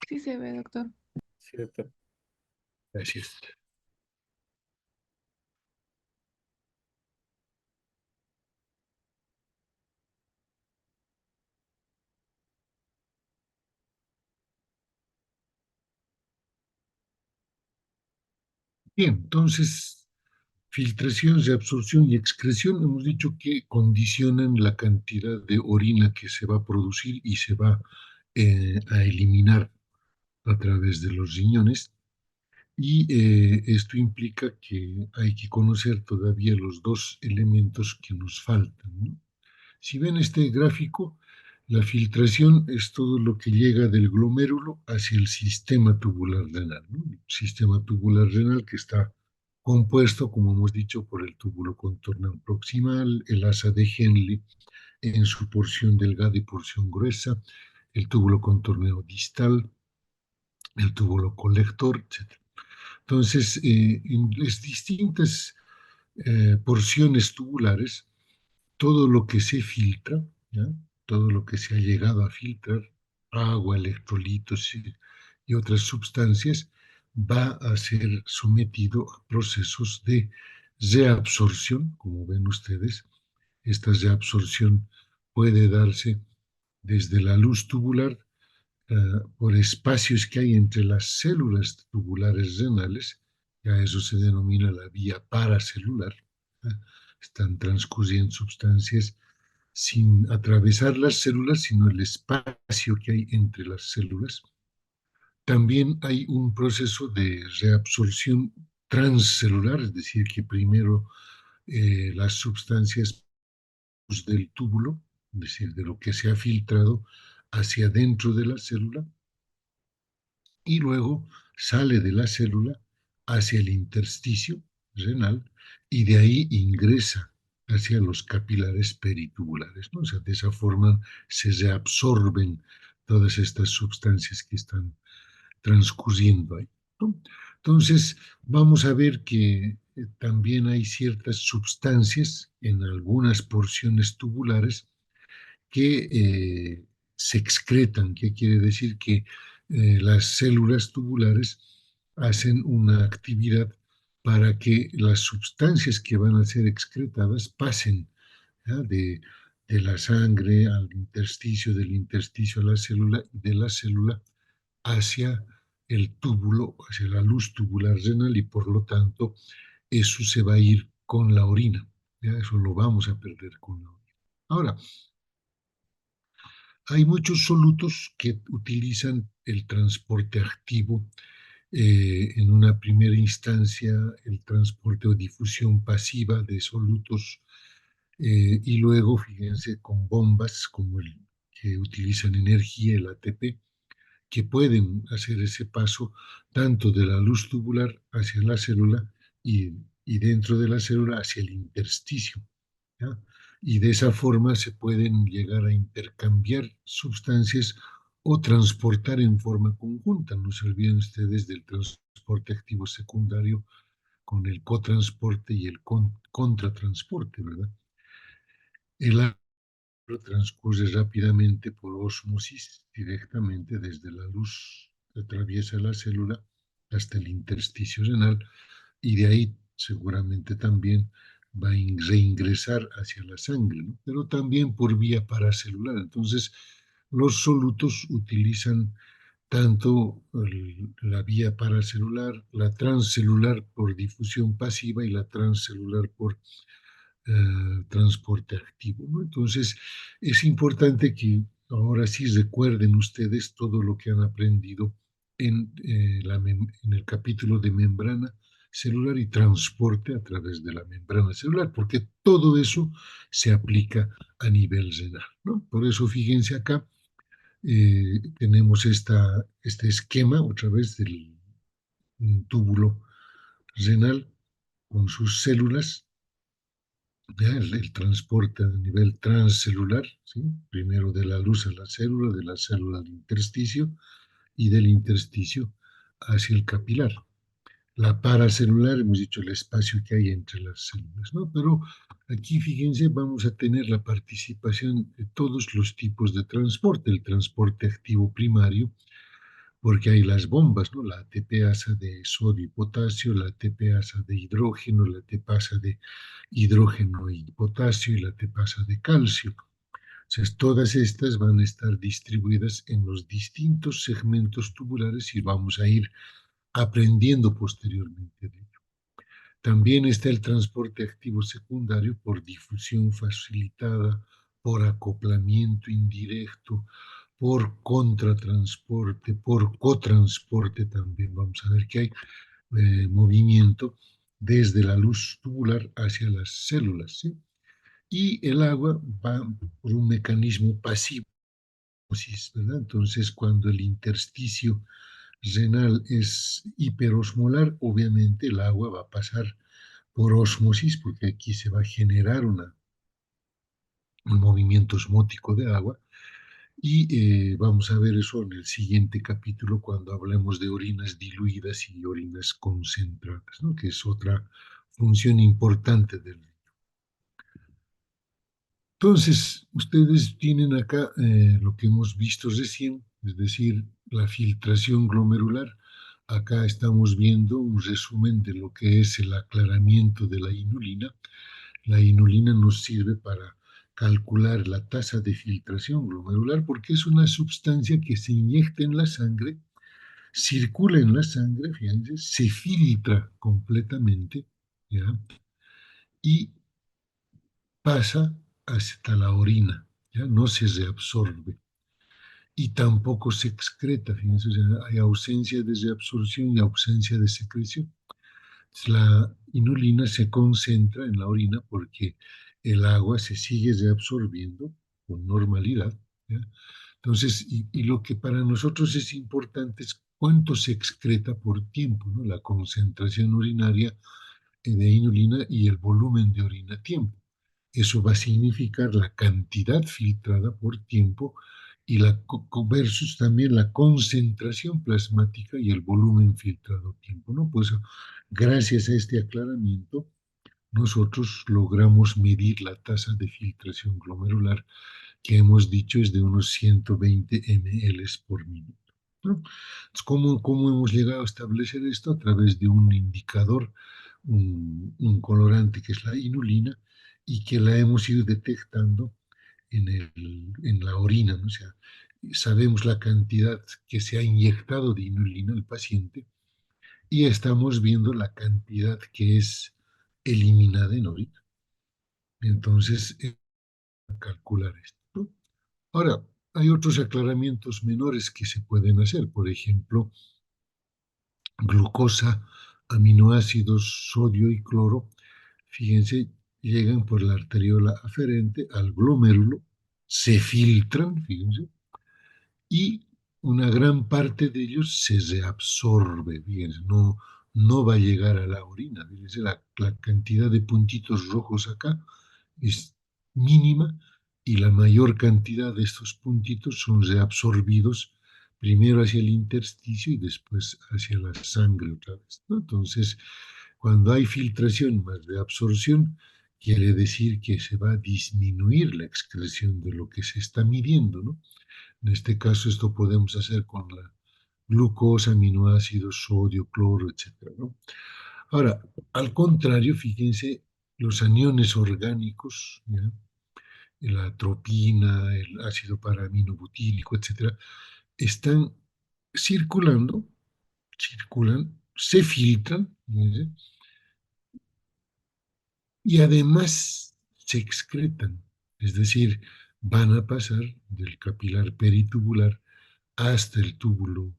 Sí se ve, doctor. ¿Cierto? Gracias. Bien, entonces, filtración, reabsorción y excreción, hemos dicho que condicionan la cantidad de orina que se va a producir y se va a eliminar a través de los riñones. Y esto implica que hay que conocer todavía los dos elementos que nos faltan, ¿no? Si ven este gráfico, la filtración es todo lo que llega del glomérulo hacia el sistema tubular renal, ¿no? El sistema tubular renal que está compuesto, como hemos dicho, por el túbulo contorneo proximal, el asa de Henle en su porción delgada y porción gruesa, el túbulo contorneo distal, el túbulo colector, etc. Entonces, en las distintas porciones tubulares, todo lo que se filtra, ¿ya? Todo lo que se ha llegado a filtrar, agua, electrolitos y otras sustancias, va a ser sometido a procesos de reabsorción, como ven ustedes. Esta reabsorción puede darse desde la luz tubular por espacios que hay entre las células tubulares renales, ya eso se denomina la vía paracelular. ¿Eh? Están transcurriendo sustancias sin atravesar las células, sino el espacio que hay entre las células. También hay un proceso de reabsorción transcelular, es decir, que primero las sustancias del túbulo, es decir, de lo que se ha filtrado hacia dentro de la célula, y luego sale de la célula hacia el intersticio renal y de ahí ingresa hacia los capilares peritubulares, ¿no? O sea, de esa forma se reabsorben todas estas sustancias que están transcurriendo ahí, ¿no? Entonces, vamos a ver que también hay ciertas sustancias en algunas porciones tubulares que se excretan, que quiere decir que las células tubulares hacen una actividad para que las sustancias que van a ser excretadas pasen, ¿ya? De la sangre al intersticio, del intersticio a la célula, y de la célula hacia el túbulo, hacia la luz tubular renal y por lo tanto eso se va a ir con la orina, ¿ya? Eso lo vamos a perder con la orina. Ahora, hay muchos solutos que utilizan el transporte activo, en una primera instancia el transporte o difusión pasiva de solutos, y luego, fíjense, con bombas como el que utilizan energía, el ATP, que pueden hacer ese paso tanto de la luz tubular hacia la célula y dentro de la célula hacia el intersticio, ¿ya? Y de esa forma se pueden llegar a intercambiar sustancias o transportar en forma conjunta. No se olviden ustedes del transporte activo secundario con el cotransporte y el contratransporte, ¿verdad? El agua transcurre rápidamente por osmosis directamente desde la luz que atraviesa la célula hasta el intersticio renal y de ahí seguramente también va a reingresar hacia la sangre, ¿no? Pero también por vía paracelular. Entonces, los solutos utilizan tanto la vía paracelular, la transcelular por difusión pasiva y la transcelular por transporte activo, ¿no? Entonces, es importante que ahora sí recuerden ustedes todo lo que han aprendido en el capítulo de membrana celular y transporte a través de la membrana celular, porque todo eso se aplica a nivel renal, ¿no? Por eso, fíjense acá, tenemos este esquema otra vez del túbulo renal con sus células, ¿ya? El transporte a nivel transcelular, ¿sí? Primero de la luz a la célula, de la célula al intersticio y del intersticio hacia el capilar. La paracelular, hemos dicho el espacio que hay entre las células, ¿no? Pero aquí, fíjense, vamos a tener la participación de todos los tipos de transporte, el transporte activo primario, porque hay las bombas, ¿no? La ATPasa de sodio y potasio, la ATPasa de hidrógeno, la ATPasa de hidrógeno y potasio y la ATPasa de calcio. Entonces, todas estas van a estar distribuidas en los distintos segmentos tubulares y vamos a ir aprendiendo posteriormente de ello. También está el transporte activo secundario por difusión facilitada, por acoplamiento indirecto, por contratransporte, por cotransporte también. Vamos a ver que hay movimiento desde la luz tubular hacia las células, ¿sí? Y el agua va por un mecanismo pasivo, ¿verdad? Entonces, cuando el intersticio renal es hiperosmolar, obviamente el agua va a pasar por osmosis, porque aquí se va a generar un movimiento osmótico de agua, y vamos a ver eso en el siguiente capítulo cuando hablemos de orinas diluidas y orinas concentradas, ¿no? Que es otra función importante del. Entonces, ustedes tienen acá lo que hemos visto recién, es decir, la filtración glomerular. Acá estamos viendo un resumen de lo que es el aclaramiento de la inulina. La inulina nos sirve para calcular la tasa de filtración glomerular porque es una sustancia que se inyecta en la sangre, circula en la sangre, fíjense, se filtra completamente, ¿ya? Y pasa hasta la orina, ¿ya? No se reabsorbe y tampoco se excreta, fíjense, o sea, hay ausencia de reabsorción y ausencia de secreción. La inulina se concentra en la orina porque el agua se sigue reabsorbiendo con normalidad, ¿ya? Entonces, y lo que para nosotros es importante es cuánto se excreta por tiempo, ¿no? La concentración urinaria de inulina y el volumen de orina a tiempo. Eso va a significar la cantidad filtrada por tiempo y la versus también la concentración plasmática y el volumen filtrado a tiempo, ¿no? Pues gracias a este aclaramiento, nosotros logramos medir la tasa de filtración glomerular que hemos dicho es de unos 120 ml por minuto, ¿no? Entonces, ¿cómo hemos llegado a establecer esto? A través de un indicador, un colorante que es la inulina, y que la hemos ido detectando en la orina, ¿no? O sea, sabemos la cantidad que se ha inyectado de inulina al paciente y estamos viendo la cantidad que es eliminada en orina. Entonces, calcular esto, ¿no? Ahora, hay otros aclaramientos menores que se pueden hacer. Por ejemplo, glucosa, aminoácidos, sodio y cloro, fíjense, llegan por la arteriola aferente al glomérulo, se filtran, fíjense, y una gran parte de ellos se reabsorbe, fíjense, no va a llegar a la orina. Fíjense, la cantidad de puntitos rojos acá es mínima y la mayor cantidad de estos puntitos son reabsorbidos primero hacia el intersticio y después hacia la sangre otra vez, ¿no? Entonces, cuando hay filtración más reabsorción, quiere decir que se va a disminuir la excreción de lo que se está midiendo, ¿no? En este caso, esto podemos hacer con la glucosa, aminoácidos, sodio, cloro, etcétera, ¿no? Ahora, al contrario, fíjense, los aniones orgánicos, ¿ya? La atropina, el ácido paraminobutílico, etcétera, están circulando, circulan, se filtran, ¿ya? Y además se excretan, es decir, van a pasar del capilar peritubular hasta el túbulo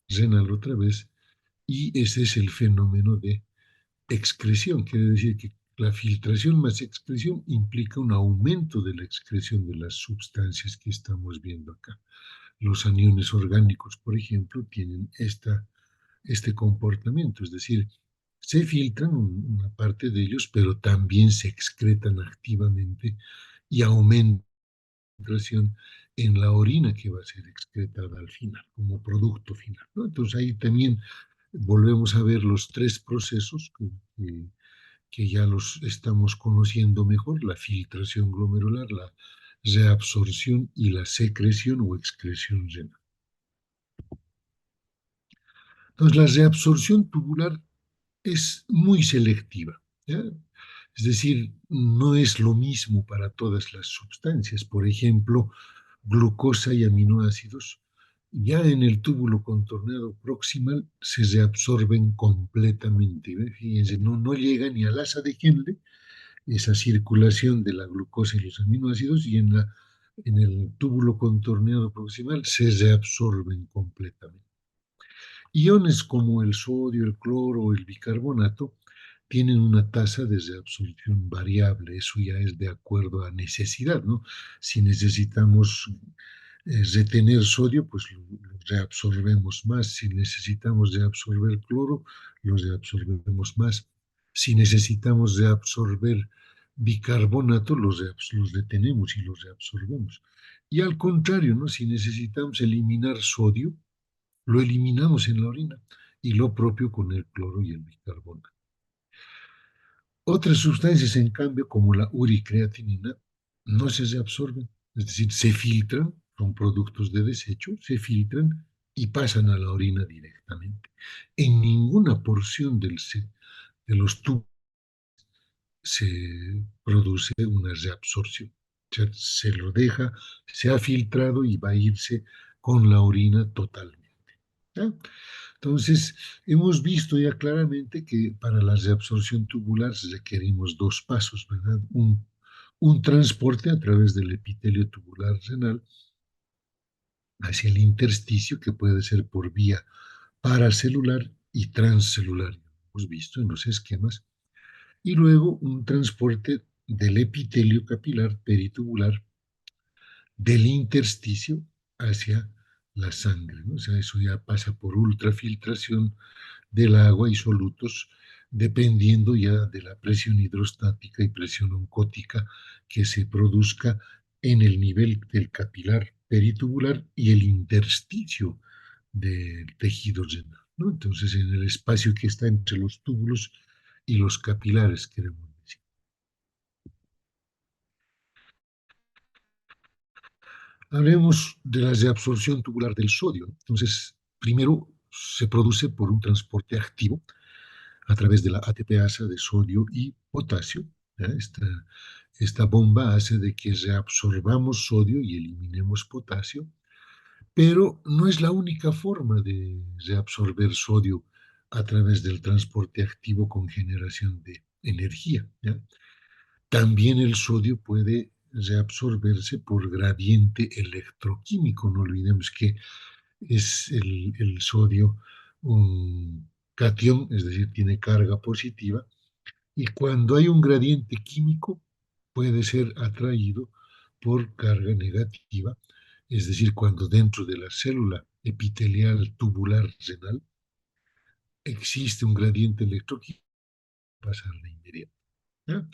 renal otra vez, y ese es el fenómeno de excreción. Quiere decir que la filtración más excreción implica un aumento de la excreción de las sustancias que estamos viendo acá. Los aniones orgánicos, por ejemplo, tienen este comportamiento, es decir, se filtran una parte de ellos, pero también se excretan activamente y aumentan la concentración en la orina que va a ser excretada al final, como producto final, ¿no? Entonces ahí también volvemos a ver los tres procesos que ya los estamos conociendo mejor: la filtración glomerular, la reabsorción y la secreción o excreción renal. Entonces, la reabsorción tubular es muy selectiva, ¿ya? Es decir, no es lo mismo para todas las sustancias. Por ejemplo, glucosa y aminoácidos, ya en el túbulo contorneado proximal se reabsorben completamente. ¿Ve? Fíjense, no llega ni al asa de Henle esa circulación de la glucosa y los aminoácidos, y en el túbulo contorneado proximal se reabsorben completamente. Iones como el sodio, el cloro o el bicarbonato tienen una tasa de reabsorción variable, eso ya es de acuerdo a necesidad, ¿no? Si necesitamos retener sodio, pues lo reabsorbemos más. Si necesitamos reabsorber cloro, lo reabsorbemos más. Si necesitamos reabsorber bicarbonato, los detenemos y los reabsorbemos. Y al contrario, ¿no? Si necesitamos eliminar sodio, lo eliminamos en la orina, y lo propio con el cloro y el bicarbonato. Otras sustancias, en cambio, como la uricreatinina, no se reabsorben, es decir, se filtran, son productos de desecho, se filtran y pasan a la orina directamente. En ninguna porción de los tubos se produce una reabsorción. O sea, se lo deja, se ha filtrado y va a irse con la orina totalmente. ¿Ya? Entonces, hemos visto ya claramente que para la reabsorción tubular requerimos dos pasos, ¿verdad? Un transporte a través del epitelio tubular renal hacia el intersticio, que puede ser por vía paracelular y transcelular, hemos visto en los esquemas, y luego un transporte del epitelio capilar peritubular del intersticio hacia la sangre, ¿no? O sea, eso ya pasa por ultrafiltración del agua y solutos, dependiendo ya de la presión hidrostática y presión oncótica que se produzca en el nivel del capilar peritubular y el intersticio del tejido renal, ¿no? Entonces, en el espacio que está entre los túbulos y los capilares, queremos decir. Hablemos de la reabsorción tubular del sodio. Entonces, primero se produce por un transporte activo a través de la ATPasa de sodio y potasio. ¿Ya? Esta bomba hace de que reabsorbamos sodio y eliminemos potasio, pero no es la única forma de reabsorber sodio a través del transporte activo con generación de energía. ¿Ya? También el sodio puede reabsorberse por gradiente electroquímico. No olvidemos que es el sodio un catión, es decir, tiene carga positiva, y cuando hay un gradiente químico puede ser atraído por carga negativa, es decir, cuando dentro de la célula epitelial tubular renal existe un gradiente electroquímico, pasar de inmediato. ¿Ya?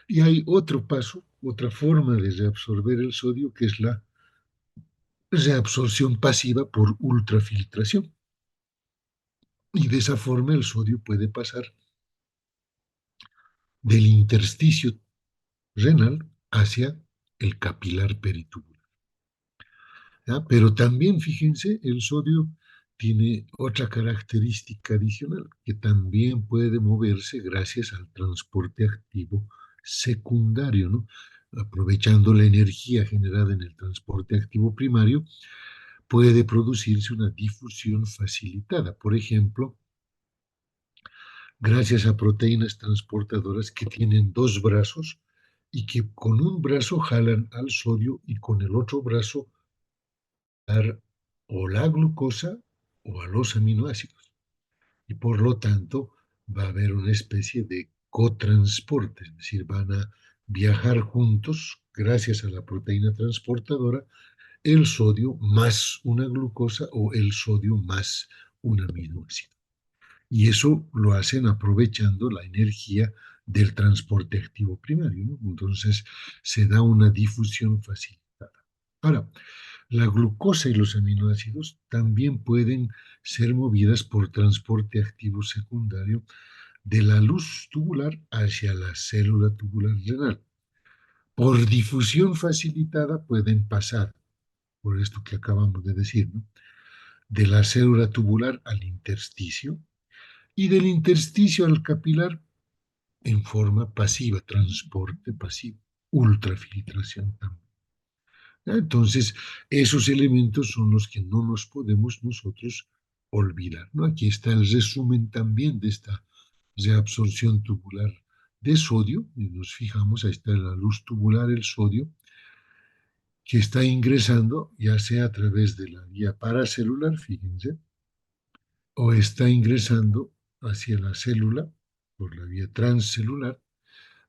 Y hay otro paso, otra forma de reabsorber el sodio, que es la reabsorción pasiva por ultrafiltración. Y de esa forma el sodio puede pasar del intersticio renal hacia el capilar peritubular. ¿Ya? Pero también, fíjense, el sodio tiene otra característica adicional, que también puede moverse gracias al transporte activo secundario, ¿no? Aprovechando la energía generada en el transporte activo primario, puede producirse una difusión facilitada. Por ejemplo, gracias a proteínas transportadoras que tienen dos brazos y que con un brazo jalan al sodio y con el otro brazo dar o la glucosa o a los aminoácidos. Y por lo tanto va a haber una especie de cotransporte, es decir, van a viajar juntos gracias a la proteína transportadora el sodio más una glucosa o el sodio más un aminoácido. Y eso lo hacen aprovechando la energía del transporte activo primario, ¿no? Entonces se da una difusión facilitada. Ahora, la glucosa y los aminoácidos también pueden ser movidas por transporte activo secundario de la luz tubular hacia la célula tubular renal. Por difusión facilitada pueden pasar, por esto que acabamos de decir, ¿no? de la célula tubular al intersticio y del intersticio al capilar en forma pasiva, transporte pasivo, ultrafiltración también. Entonces, esos elementos son los que no nos podemos nosotros olvidar, ¿no? Aquí está el resumen también de esta reabsorción tubular de sodio, y nos fijamos, ahí está la luz tubular, el sodio, que está ingresando ya sea a través de la vía paracelular, fíjense, o está ingresando hacia la célula por la vía transcelular.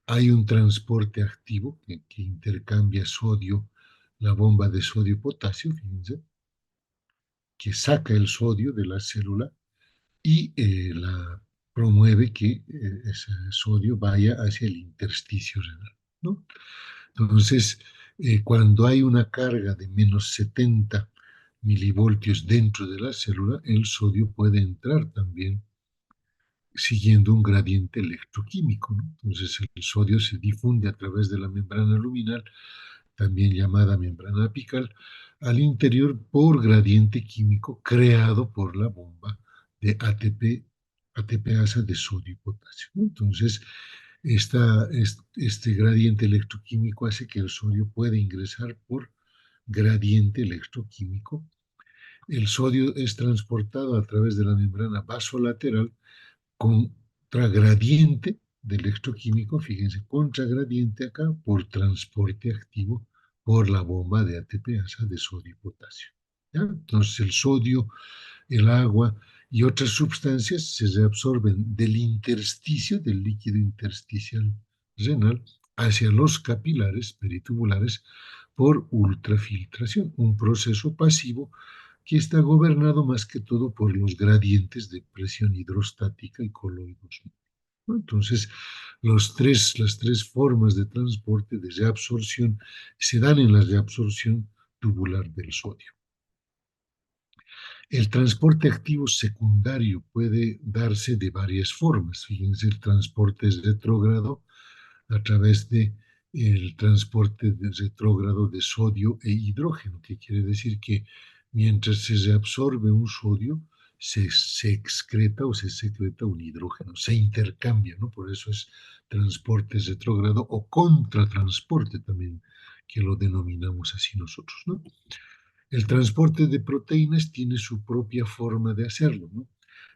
Hay un transporte activo que intercambia sodio, la bomba de sodio-potasio, fíjense, que saca el sodio de la célula y la promueve que ese sodio vaya hacia el intersticio renal, ¿no? Entonces, cuando hay una carga de -70 milivoltios dentro de la célula, el sodio puede entrar también siguiendo un gradiente electroquímico, ¿no? Entonces, el sodio se difunde a través de la membrana luminal, también llamada membrana apical, al interior por gradiente químico creado por la bomba de ATPasa de sodio y potasio, ¿no? Entonces, este gradiente electroquímico hace que el sodio pueda ingresar por gradiente electroquímico. El sodio es transportado a través de la membrana vasolateral contragradiente de electroquímico, fíjense, contragradiente acá por transporte activo por la bomba de ATPasa de sodio y potasio. ¿Ya? Entonces el sodio, el agua y otras sustancias se reabsorben del intersticio, del líquido intersticial renal, hacia los capilares peritubulares por ultrafiltración, un proceso pasivo que está gobernado más que todo por los gradientes de presión hidrostática y coloidos, ¿no? Entonces, las tres formas de transporte de reabsorción se dan en la reabsorción tubular del sodio. El transporte activo secundario puede darse de varias formas. Fíjense, el transporte es retrógrado a través de el transporte de retrógrado de sodio e hidrógeno, que quiere decir que mientras se reabsorbe un sodio, se excreta o se secreta un hidrógeno, se intercambia, ¿no? Por eso es transporte retrógrado o contratransporte también, que lo denominamos así nosotros, ¿no? El transporte de proteínas tiene su propia forma de hacerlo, ¿no?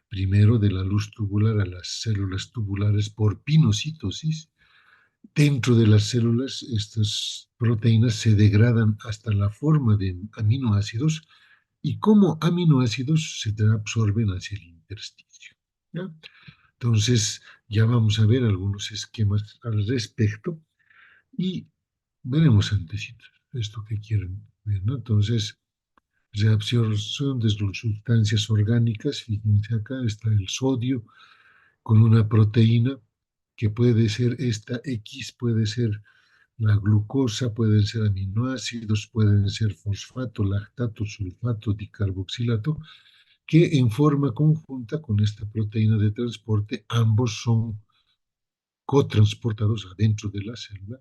Primero de la luz tubular a las células tubulares por pinocitosis. Dentro de las células, estas proteínas se degradan hasta la forma de aminoácidos y como aminoácidos se absorben hacia el intersticio, ¿ya? Entonces, ya vamos a ver algunos esquemas al respecto y veremos antecitos esto que quieren ver, ¿no? Entonces, reabsorción de sustancias orgánicas, fíjense acá está el sodio con una proteína que puede ser esta X, puede ser la glucosa, pueden ser aminoácidos, pueden ser fosfato, lactato, sulfato, dicarboxilato, que en forma conjunta con esta proteína de transporte, ambos son cotransportados adentro de la célula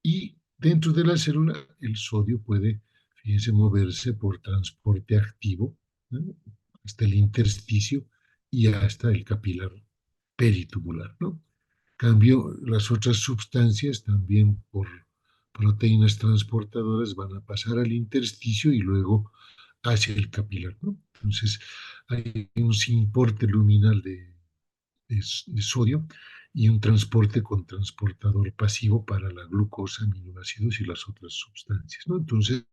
y dentro de la célula el sodio puede, fíjense, moverse por transporte activo, ¿no? Hasta el intersticio y hasta el capilar peritubular, ¿no? Cambio, las otras sustancias también por proteínas transportadoras van a pasar al intersticio y luego hacia el capilar, ¿no? Entonces, hay un importe luminal de sodio y un transporte con transportador pasivo para la glucosa, aminoácidos y las otras sustancias, ¿no? Entonces,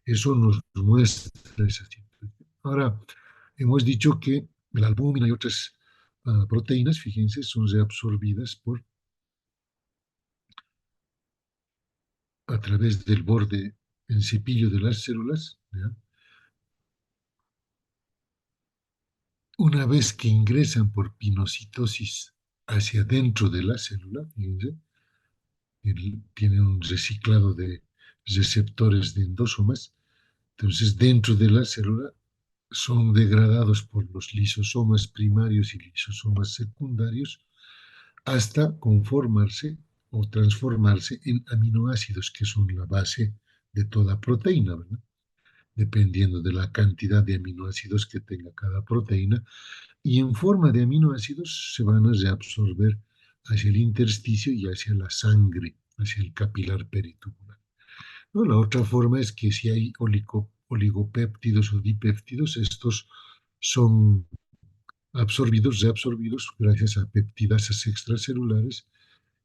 eso nos muestra esa situación. Ahora, hemos dicho que la albúmina y otras proteínas, fíjense, son reabsorbidas a través del borde en cepillo de las células, ¿ya? Una vez que ingresan por pinocitosis hacia dentro de la célula, fíjense, tiene un reciclado de receptores de endosomas, entonces dentro de la célula son degradados por los lisosomas primarios y lisosomas secundarios hasta conformarse o transformarse en aminoácidos, que son la base de toda proteína, ¿verdad? dependiendo de la cantidad de aminoácidos que tenga cada proteína, y en forma de aminoácidos se van a reabsorber hacia el intersticio y hacia la sangre, hacia el capilar peritubular. ¿No? La otra forma es que si hay oligopéptidos o dipéptidos, estos son absorbidos, reabsorbidos gracias a peptidasas extracelulares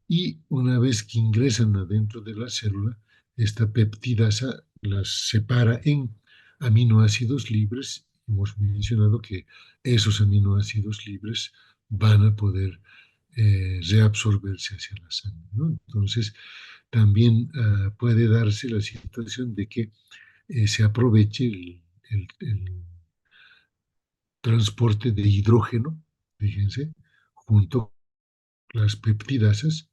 y una vez que ingresan adentro de la célula, esta peptidasa las separa en aminoácidos libres. Hemos mencionado que esos aminoácidos libres van a poder reabsorberse hacia la sangre, ¿no? Entonces, también puede darse la situación de que se aproveche el transporte de hidrógeno, fíjense, junto con las peptidasas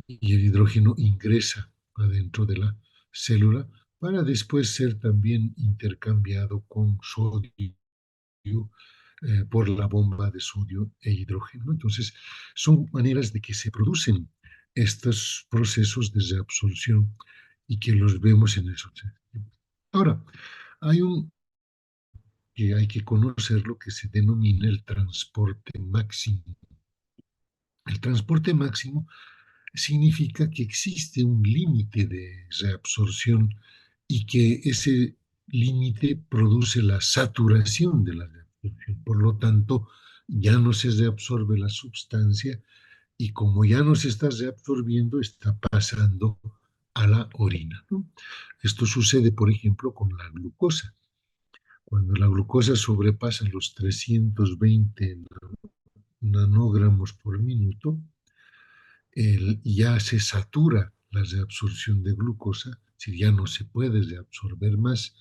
y el hidrógeno ingresa adentro de la célula para después ser también intercambiado con sodio por la bomba de sodio e hidrógeno. Entonces, son maneras de que se producen estos procesos de reabsorción y que los vemos en esos sistemas. Ahora, hay un que hay que conocer lo que se denomina el transporte máximo. El transporte máximo significa que existe un límite de reabsorción y que ese límite produce la saturación de la reabsorción. Por lo tanto, ya no se reabsorbe la sustancia y como ya no se está reabsorbiendo, está pasando a la orina, ¿no? Esto sucede, por ejemplo, con la glucosa. Cuando la glucosa sobrepasa los 320 nanogramos por minuto, ya se satura la reabsorción de glucosa, si ya no se puede reabsorber más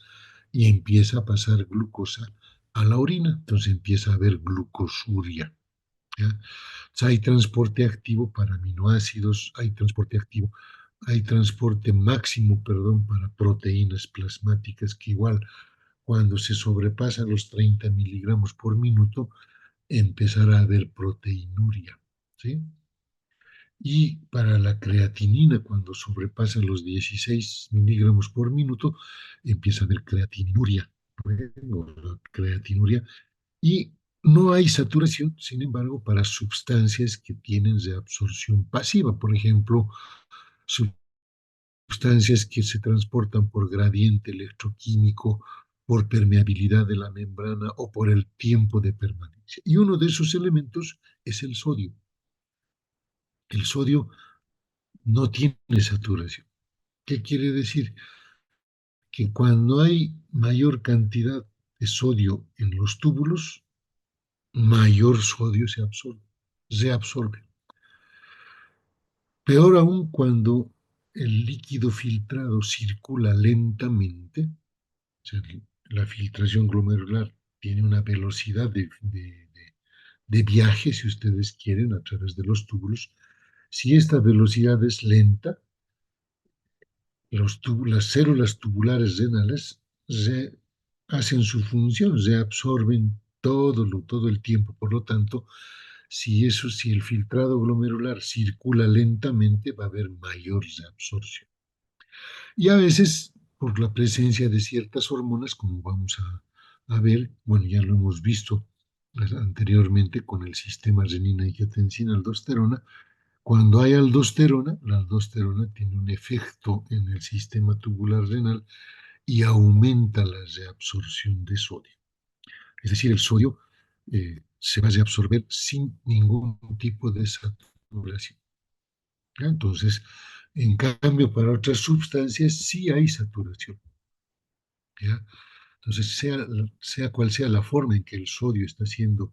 y empieza a pasar glucosa a la orina, entonces empieza a haber glucosuria. ¿Ya? Entonces hay transporte activo para aminoácidos, hay transporte máximo, perdón, para proteínas plasmáticas que igual cuando se sobrepasan los 30 miligramos por minuto empezará a haber proteinuria, ¿sí? Y para la creatinina, cuando sobrepasa los 16 miligramos por minuto, empieza a haber creatinuria, ¿no? Creatinuria. Y no hay saturación, sin embargo, para sustancias que tienen reabsorción pasiva, por ejemplo, sustancias que se transportan por gradiente electroquímico, por permeabilidad de la membrana o por el tiempo de permanencia. Y uno de esos elementos es el sodio. El sodio no tiene saturación. ¿Qué quiere decir? Que cuando hay mayor cantidad de sodio en los túbulos, mayor sodio se absorbe, reabsorbe. Peor aún cuando el líquido filtrado circula lentamente, o sea, la filtración glomerular tiene una velocidad de viaje, si ustedes quieren, a través de los túbulos. Si esta velocidad es lenta, las células tubulares renales hacen su función, reabsorben todo el tiempo. Por lo tanto, si el filtrado glomerular circula lentamente, va a haber mayor reabsorción. Y a veces, por la presencia de ciertas hormonas, como vamos a ver, bueno, ya lo hemos visto anteriormente con el sistema renina, angiotensina, aldosterona, cuando hay aldosterona, la aldosterona tiene un efecto en el sistema tubular renal y aumenta la reabsorción de sodio. Es decir, el sodio se va a reabsorber sin ningún tipo de saturación. ¿Ya? Entonces, en cambio, para otras sustancias sí hay saturación. ¿Ya? Entonces, sea cual sea la forma en que el sodio está siendo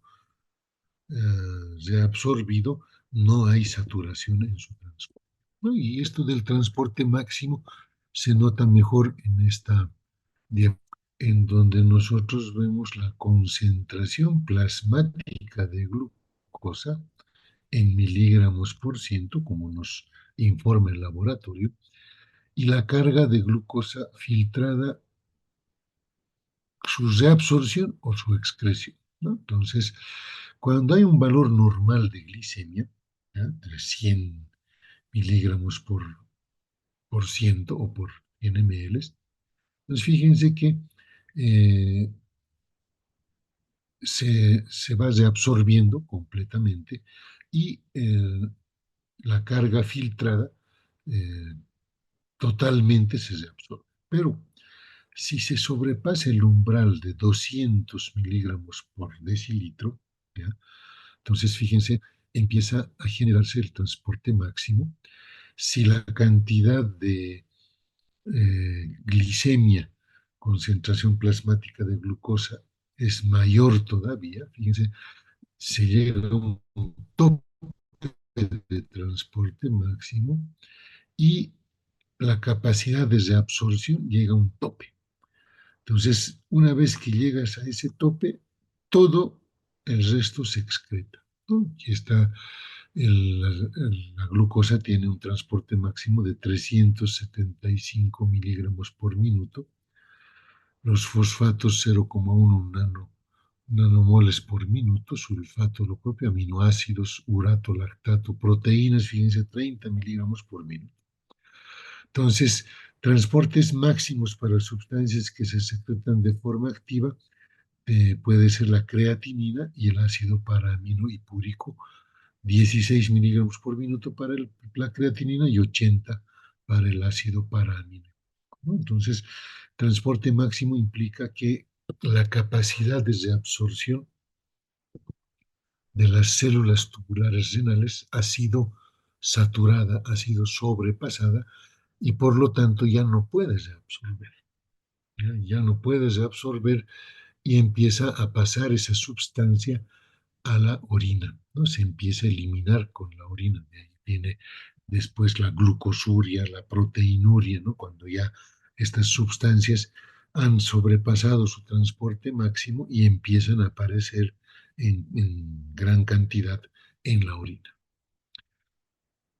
reabsorbido, no hay saturación en su transporte, ¿no? Y esto del transporte máximo se nota mejor en donde nosotros vemos la concentración plasmática de glucosa en miligramos por ciento, como nos informa el laboratorio, y la carga de glucosa filtrada, su reabsorción o su excreción, ¿no? Entonces, cuando hay un valor normal de glicemia, ¿ya? De 100 miligramos por ciento o por 100 ml, pues fíjense que eh, se va reabsorbiendo completamente y la carga filtrada eh, totalmente se reabsorbe. Pero si se sobrepasa el umbral de 200 miligramos por decilitro, ¿ya? Entonces fíjense, empieza a generarse el transporte máximo. Si la cantidad de glicemia, concentración plasmática de glucosa, es mayor todavía, fíjense, se llega a un tope de transporte máximo y la capacidad de reabsorción llega a un tope. Entonces, una vez que llegas a ese tope, todo el resto se excreta, ¿no? Y está la glucosa tiene un transporte máximo de 375 miligramos por minuto, los fosfatos 0,1 nanomoles por minuto, sulfato lo propio, aminoácidos, urato, lactato, proteínas, fíjense, 30 miligramos por minuto. Entonces, transportes máximos para sustancias que se secretan de forma activa puede ser la creatinina y el ácido paraamino hipúrico, 16 miligramos por minuto para la creatinina y 80 para el ácido paraamino, ¿no? Entonces, transporte máximo implica que la capacidad de reabsorción de las células tubulares renales ha sido saturada, ha sido sobrepasada y por lo tanto ya no puede reabsorber. Ya no puede reabsorber y empieza a pasar esa sustancia a la orina, ¿no? Se empieza a eliminar con la orina. De ahí viene después la glucosuria, la proteinuria, ¿no? Cuando ya estas sustancias han sobrepasado su transporte máximo y empiezan a aparecer en gran cantidad en la orina.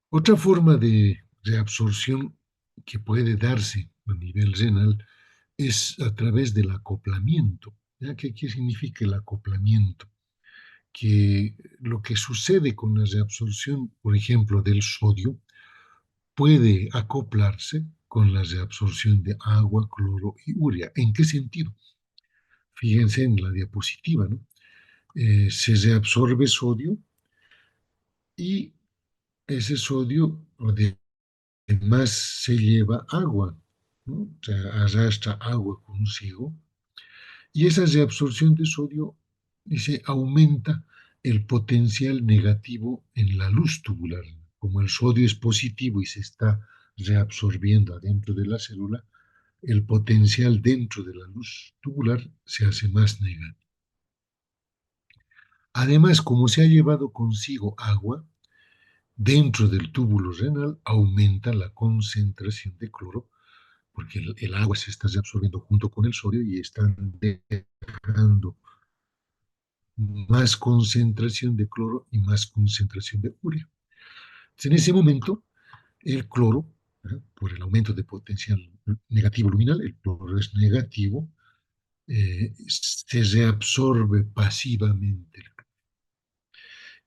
Otra forma de reabsorción que puede darse a nivel renal es a través del acoplamiento. ¿Ya? ¿Qué significa el acoplamiento? Que lo que sucede con la reabsorción, por ejemplo, del sodio, puede acoplarse con la reabsorción de agua, cloro y urea. ¿En qué sentido? Fíjense en la diapositiva, ¿no? Se reabsorbe sodio y ese sodio además se lleva agua, ¿no? O sea, arrastra agua consigo. Y esa reabsorción de sodio, dice, aumenta el potencial negativo en la luz tubular. Como el sodio es positivo y se está reabsorbiendo adentro de la célula, el potencial dentro de la luz tubular se hace más negativo. Además, como se ha llevado consigo agua, dentro del túbulo renal aumenta la concentración de cloro, porque el agua se está reabsorbiendo junto con el sodio y están dejando más concentración de cloro y más concentración de urea. En ese momento, el cloro, por el aumento de potencial negativo luminal, el cloro es negativo, se reabsorbe pasivamente.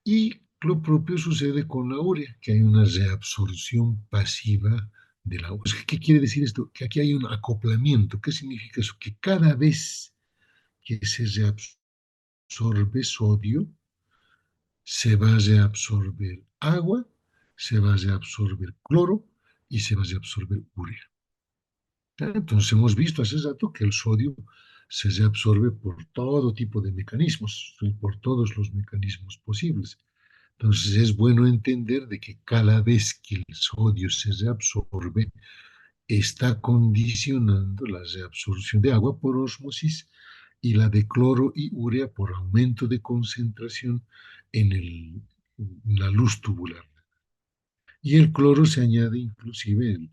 Y lo propio sucede con la urea, que hay una reabsorción pasiva de la urea. ¿Qué quiere decir esto? Que aquí hay un acoplamiento. ¿Qué significa eso? Que cada vez que se reabsorbe sodio, se va a reabsorber agua, se va a reabsorber cloro y se va a reabsorber urea. Entonces hemos visto hace rato que el sodio se reabsorbe por todo tipo de mecanismos, por todos los mecanismos posibles. Entonces es bueno entender de que cada vez que el sodio se reabsorbe, está condicionando la reabsorción de agua por ósmosis y la de cloro y urea por aumento de concentración en la luz tubular. Y el cloro se añade inclusive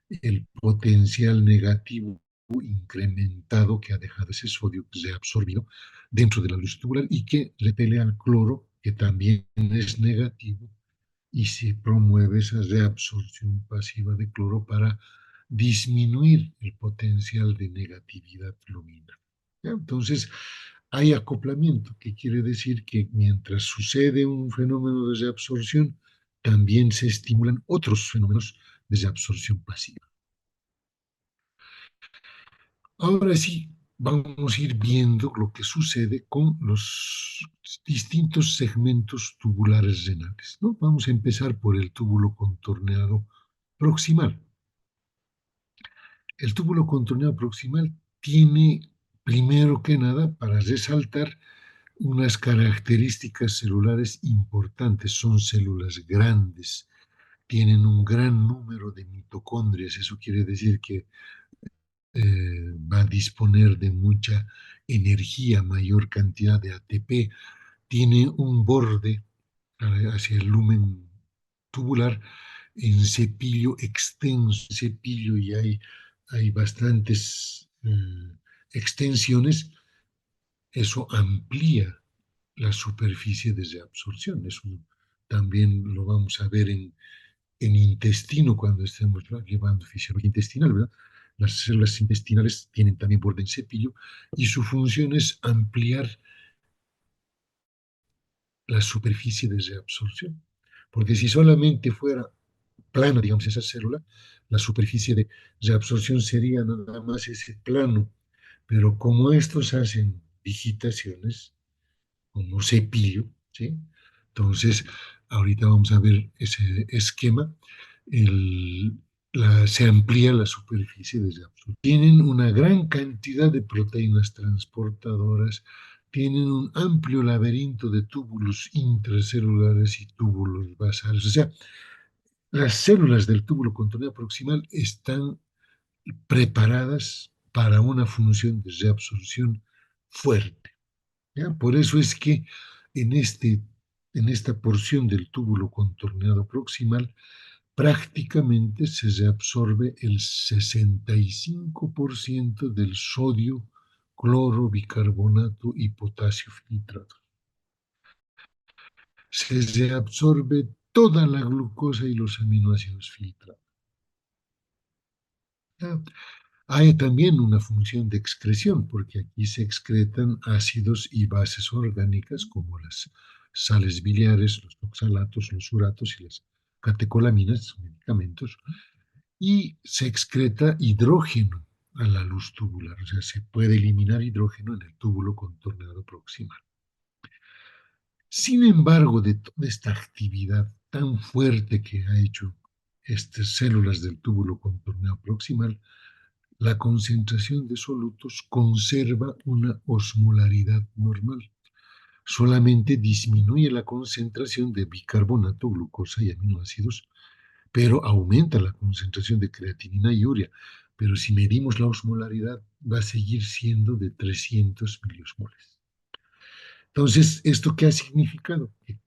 el potencial negativo incrementado que ha dejado ese sodio reabsorbido dentro de la luz tubular y que repele al cloro, que también es negativo, y se promueve esa reabsorción pasiva de cloro para disminuir el potencial de negatividad luminal. ¿Ya? Entonces, hay acoplamiento, que quiere decir que mientras sucede un fenómeno de reabsorción, también se estimulan otros fenómenos de reabsorción pasiva. Ahora sí, vamos a ir viendo lo que sucede con los distintos segmentos tubulares renales, ¿no? Vamos a empezar por el túbulo contorneado proximal. El túbulo contorneado proximal tiene, primero que nada, para resaltar, unas características celulares importantes. Son células grandes, tienen un gran número de mitocondrias. Eso quiere decir que va a disponer de mucha energía, mayor cantidad de ATP. Tiene un borde hacia el lumen tubular en cepillo extenso, cepillo, y hay bastantes extensiones. Eso amplía la superficie de reabsorción. Eso también lo vamos a ver en intestino cuando estemos llevando fisiología intestinal, ¿verdad? Las células intestinales tienen también borde en cepillo y su función es ampliar la superficie de reabsorción. Porque si solamente fuera plano, digamos, esa célula, la superficie de reabsorción sería nada más ese plano. Pero como estos hacen digitaciones, como cepillo, ¿sí? Entonces, ahorita vamos a ver ese esquema. El, se amplía la superficie de absorción. Tienen una gran cantidad de proteínas transportadoras, tienen un amplio laberinto de túbulos intracelulares y túbulos basales. O sea, las células del túbulo contorneado proximal están preparadas para una función de reabsorción fuerte. ¿Ya? Por eso es que en, en esta porción del túbulo contorneado proximal prácticamente se reabsorbe el 65% del sodio, cloro, bicarbonato y potasio filtrado. Se reabsorbe toda la glucosa y los aminoácidos filtrados. ¿Ya? Hay también una función de excreción, porque aquí se excretan ácidos y bases orgánicas como las sales biliares, los oxalatos, los uratos y las catecolaminas, medicamentos, y se excreta hidrógeno a la luz tubular, o sea, se puede eliminar hidrógeno en el túbulo contorneado proximal. Sin embargo, de toda esta actividad tan fuerte que ha hecho estas células del túbulo contorneado proximal, la concentración de solutos conserva una osmolaridad normal. Solamente disminuye la concentración de bicarbonato, glucosa y aminoácidos, pero aumenta la concentración de creatinina y urea. Pero si medimos la osmolaridad, va a seguir siendo de 300 miliosmoles. Entonces, ¿esto qué ha significado? Que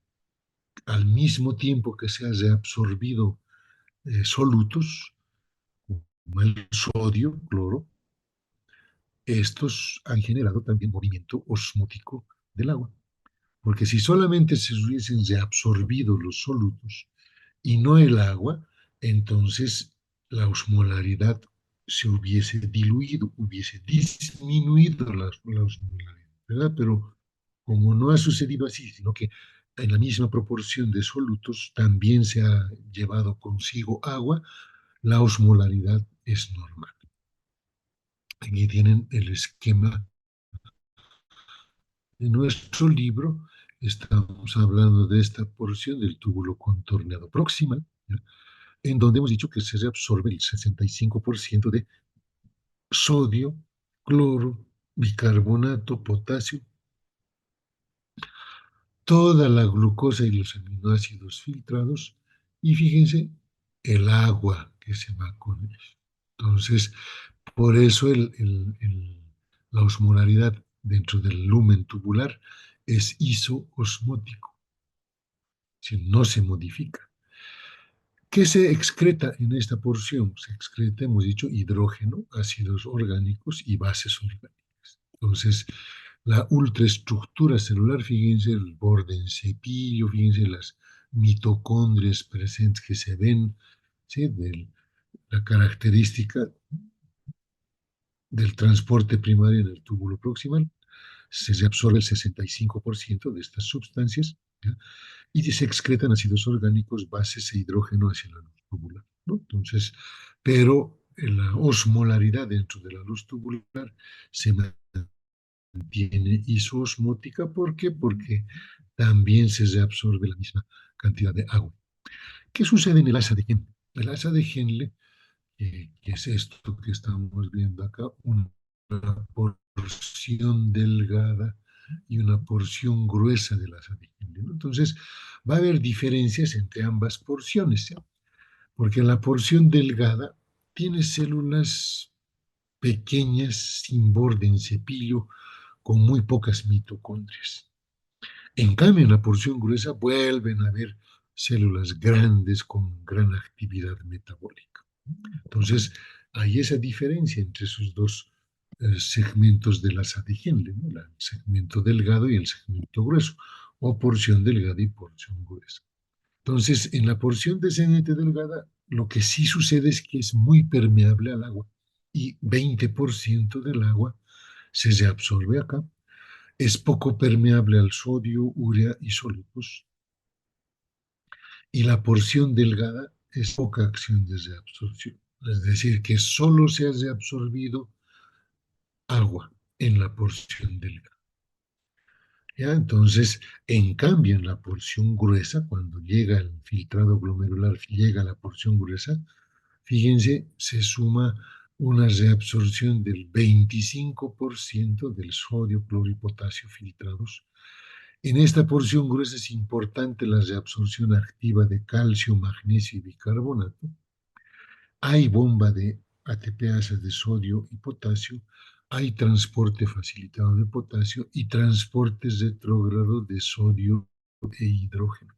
al mismo tiempo que se ha reabsorbido solutos, como el sodio, cloro, estos han generado también movimiento osmótico del agua. Porque si solamente se hubiesen reabsorbido los solutos y no el agua, entonces la osmolaridad se hubiese diluido, hubiese disminuido la osmolaridad, ¿verdad? Pero como no ha sucedido así, sino que en la misma proporción de solutos también se ha llevado consigo agua, la osmolaridad es normal. Aquí tienen el esquema de nuestro libro. Estamos hablando de esta porción del túbulo contorneado proximal, ¿ya? En donde hemos dicho que se reabsorbe el 65% de sodio, cloro, bicarbonato, potasio, toda la glucosa y los aminoácidos filtrados, y fíjense el agua que se va con ellos. Entonces, por eso la osmolaridad dentro del lumen tubular es isoosmótico, si no se modifica. ¿Qué se excreta en esta porción? Se excreta, hemos dicho, hidrógeno, ácidos orgánicos y bases orgánicas. Entonces, la ultraestructura celular, fíjense el borde en cepillo, fíjense las mitocondrias presentes que se ven, ¿sí? La característica del transporte primario en el túbulo proximal. Se reabsorbe el 65% de estas sustancias, ¿ya? Y se excretan ácidos orgánicos, bases e hidrógeno hacia la luz tubular, ¿no? Entonces, pero la osmolaridad dentro de la luz tubular se mantiene isoosmótica. ¿Por qué? Porque también se reabsorbe la misma cantidad de agua. ¿Qué sucede en el asa de Henle? El asa de Henle, que es esto que estamos viendo acá, una porción delgada y una porción gruesa del asa de Henle, ¿no? Entonces, va a haber diferencias entre ambas porciones, ¿sí? Porque la porción delgada tiene células pequeñas, sin borde en cepillo, con muy pocas mitocondrias. En cambio, en la porción gruesa vuelven a haber células grandes con gran actividad metabólica. Entonces, hay esa diferencia entre esos dos segmentos de la de Henle, ¿no? El segmento delgado y el segmento grueso, o porción delgada y porción gruesa. Entonces, en la porción descendente delgada, lo que sí sucede es que es muy permeable al agua y 20% del agua se reabsorbe acá. Es poco permeable al sodio, urea y solutos. Y la porción delgada es poca acción de reabsorción. Es decir, que solo se ha reabsorbido agua en la porción delgada. ¿Ya? Entonces, en cambio, en la porción gruesa, cuando llega el filtrado glomerular, llega a la porción gruesa, fíjense, se suma una reabsorción del 25% del sodio, cloro y potasio filtrados. En esta porción gruesa es importante la reabsorción activa de calcio, magnesio y bicarbonato. Hay bomba de ATPasas de sodio y potasio. Hay transporte facilitado de potasio y transporte retrógrado de sodio e hidrógeno.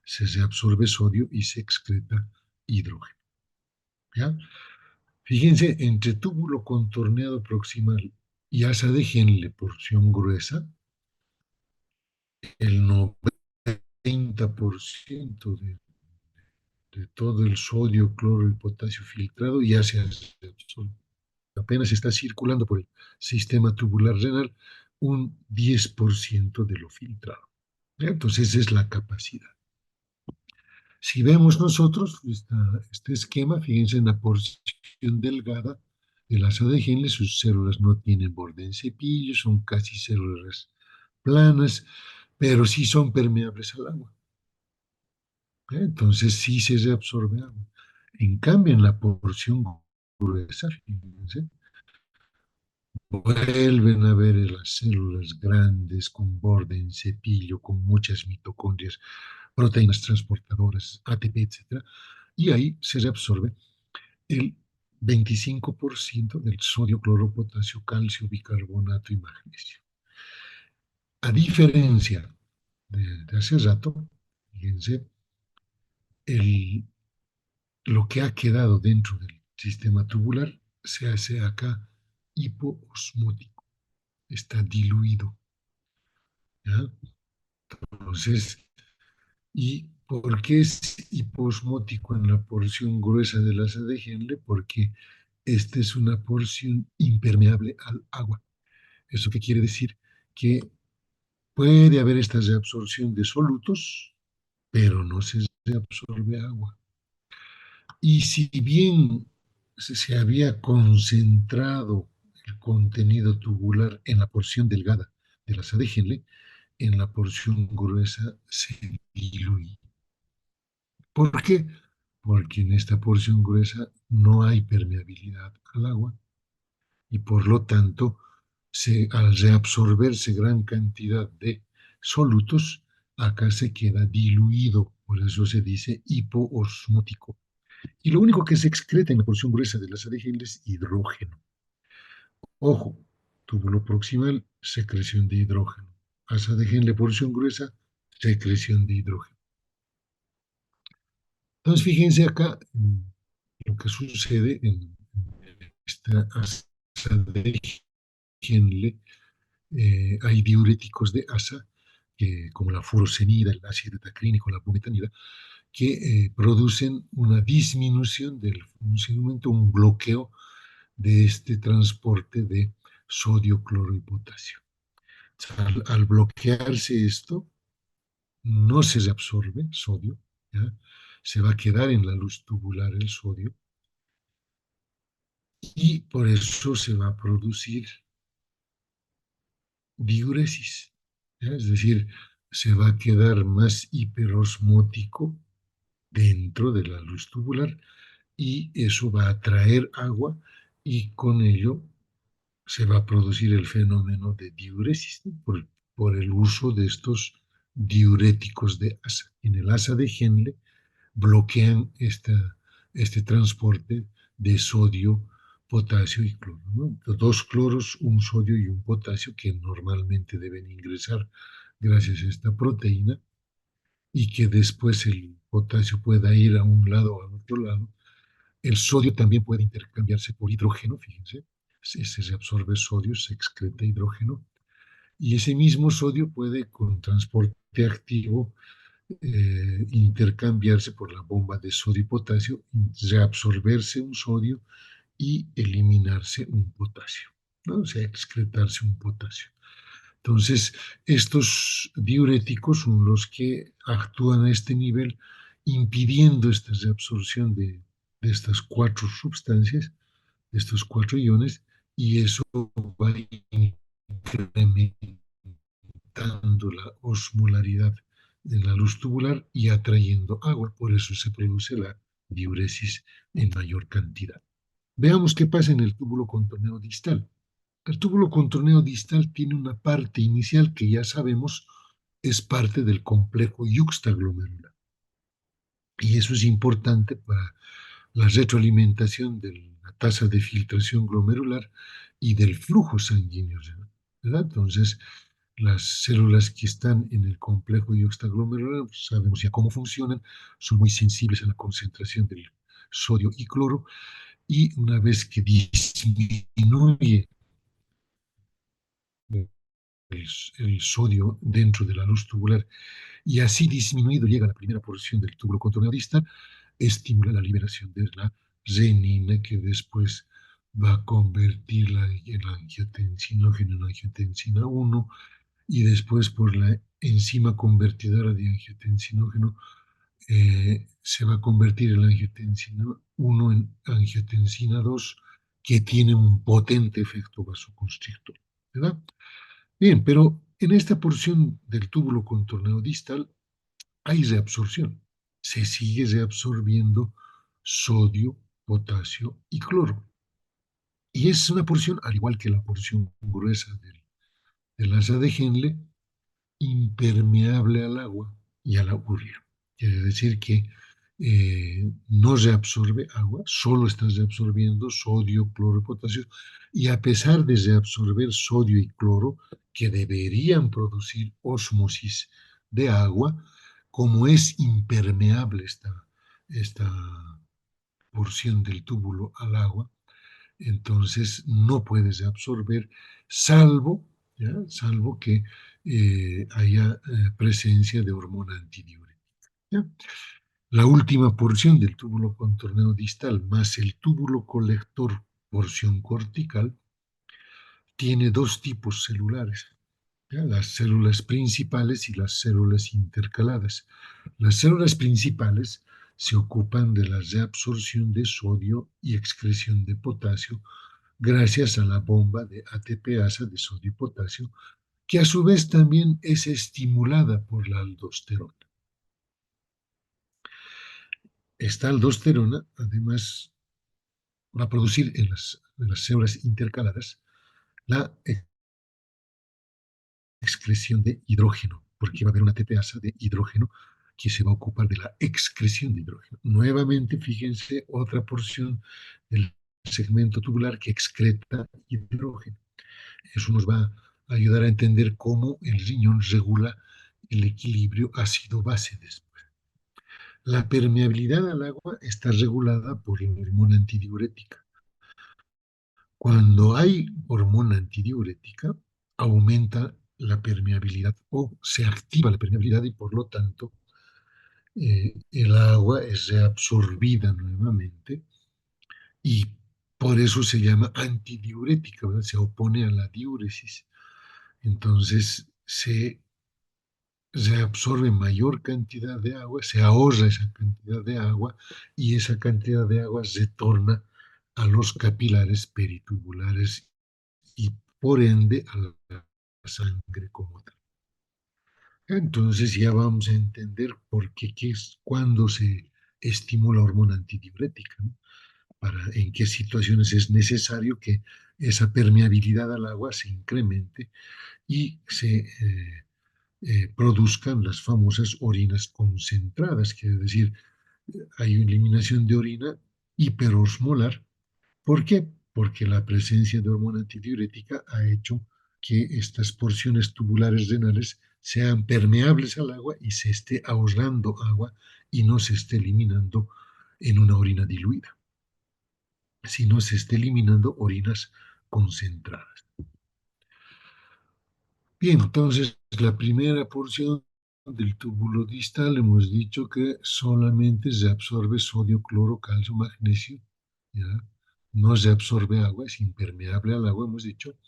Se reabsorbe sodio y se excreta hidrógeno. ¿Ya? Fíjense, entre túbulo contorneado proximal y asa de Henle, porción gruesa, el 90% de todo el sodio, cloro y potasio filtrado ya se absorbe. Apenas está circulando por el sistema tubular renal un 10% de lo filtrado. Entonces, esa es la capacidad. Si vemos nosotros este esquema, fíjense en la porción delgada del asa de Henle, sus células no tienen borde en cepillo, son casi células planas, pero sí son permeables al agua. Entonces sí se reabsorbe agua. En cambio, en la porción gruesa, fíjense, vuelven a ver las células grandes con borde en cepillo, con muchas mitocondrias, proteínas transportadoras, ATP, etcétera, y ahí se reabsorbe el 25% del sodio, cloro, potasio, calcio, bicarbonato y magnesio. A diferencia de hace rato, fíjense, el, lo que ha quedado dentro del sistema tubular se hace acá hipoosmótico, está diluido. ¿Ya? Entonces, ¿y por qué es hiposmótico en la porción gruesa de la asa de Henle? Porque esta es una porción impermeable al agua. ¿Eso qué quiere decir? Que puede haber esta reabsorción de solutos, pero no se reabsorbe agua. Y si bien se había concentrado el contenido tubular en la porción delgada de la asa de Henle, en la porción gruesa se diluye. ¿Por qué? Porque en esta porción gruesa no hay permeabilidad al agua y por lo tanto, al reabsorberse gran cantidad de solutos, acá se queda diluido, por eso se dice hipoosmótico. Y lo único que se excreta en la porción gruesa de las ADGL es hidrógeno. Ojo, túbulo proximal, secreción de hidrógeno. Asa de Henle, porción gruesa, secreción de hidrógeno. Entonces, fíjense acá lo que sucede en esta asa de Henle. Hay diuréticos de asa, como la furosemida, el ácido tacrínico, la bumetanida, que producen una disminución del funcionamiento, un bloqueo de este transporte de sodio, cloro y potasio. O sea, al bloquearse esto, no se reabsorbe sodio, ¿ya? Se va a quedar en la luz tubular el sodio y por eso se va a producir diuresis, ¿ya? Es decir, se va a quedar más hiperosmótico dentro de la luz tubular y eso va a atraer agua y con ello se va a producir el fenómeno de diuresis, ¿no? Por el uso de estos diuréticos de asa. En el asa de Henle bloquean este transporte de sodio, potasio y cloro, ¿no? Dos cloros, un sodio y un potasio que normalmente deben ingresar gracias a esta proteína y que después el potasio pueda ir a un lado o al otro lado. El sodio también puede intercambiarse por hidrógeno, fíjense. Se reabsorbe sodio, se excreta hidrógeno. Y ese mismo sodio puede, con transporte activo, intercambiarse por la bomba de sodio y potasio, reabsorberse un sodio y eliminarse un potasio, ¿no? O sea, excretarse un potasio. Entonces, estos diuréticos son los que actúan a este nivel, impidiendo esta reabsorción de estas cuatro sustancias, de estos cuatro iones, y eso va incrementando la osmolaridad en la luz tubular y atrayendo agua. Por eso se produce la diuresis en mayor cantidad. Veamos qué pasa en el túbulo contorneo distal. El túbulo contorneo distal tiene una parte inicial que ya sabemos es parte del complejo yuxtaglomerular. Y eso es importante para la retroalimentación de la tasa de filtración glomerular y del flujo sanguíneo, ¿verdad? Entonces, las células que están en el complejo yuxtaglomerular, pues, sabemos ya cómo funcionan, son muy sensibles a la concentración del sodio y cloro, y una vez que disminuye el sodio dentro de la luz tubular y así disminuido llega a la primera porción del túbulo contorneo distal, estimula la liberación de la renina que después va a convertir el angiotensinógeno en angiotensina 1 y después por la enzima convertidora de angiotensinógeno se va a convertir el angiotensina 1 en angiotensina 2 que tiene un potente efecto vasoconstrictor, ¿verdad? Bien, pero en esta porción del túbulo contorneo distal hay reabsorción. Se sigue reabsorbiendo sodio, potasio y cloro. Y es una porción, al igual que la porción gruesa del asa de Henle, impermeable al agua y a la urea. Quiere decir que no reabsorbe agua, solo está reabsorbiendo sodio, cloro y potasio, y a pesar de reabsorber sodio y cloro, que deberían producir ósmosis de agua, como es impermeable esta porción del túbulo al agua, entonces no puede reabsorber, salvo, ¿ya? Salvo que haya presencia de hormona antidiurética, ¿ya? La última porción del túbulo contorneo distal más el túbulo colector porción cortical tiene dos tipos celulares, ¿ya? Las células principales y las células intercaladas. Las células principales se ocupan de la reabsorción de sodio y excreción de potasio gracias a la bomba de ATPasa de sodio y potasio, que a su vez también es estimulada por la aldosterona. Esta aldosterona, además, va a producir en las células intercaladas la excreción de hidrógeno, porque va a haber una ATPasa de hidrógeno que se va a ocupar de la excreción de hidrógeno. Nuevamente, fíjense, otra porción del segmento tubular que excreta hidrógeno. Eso nos va a ayudar a entender cómo el riñón regula el equilibrio ácido-base después. La permeabilidad al agua está regulada por la hormona antidiurética. Cuando hay hormona antidiurética, aumenta la permeabilidad o se activa la permeabilidad y por lo tanto el agua es reabsorbida nuevamente y por eso se llama antidiurética, ¿verdad? Se opone a la diuresis. Entonces se absorbe mayor cantidad de agua, se ahorra esa cantidad de agua y esa cantidad de agua retorna a los capilares peritubulares y por ende a la sangre como tal. Entonces ya vamos a entender por qué, cuándo se estimula hormona antidiurética, ¿no? En qué situaciones es necesario que esa permeabilidad al agua se incremente y se produzcan las famosas orinas concentradas, quiere decir, hay eliminación de orina hiperosmolar. ¿Por qué? Porque la presencia de hormona antidiurética ha hecho que estas porciones tubulares renales sean permeables al agua y se esté ahorrando agua y no se esté eliminando en una orina diluida, sino se esté eliminando orinas concentradas. Bien, entonces la primera porción del túbulo distal hemos dicho que solamente se absorbe sodio, cloro, calcio, magnesio, ¿ya? No se absorbe agua, es impermeable al agua, hemos dicho.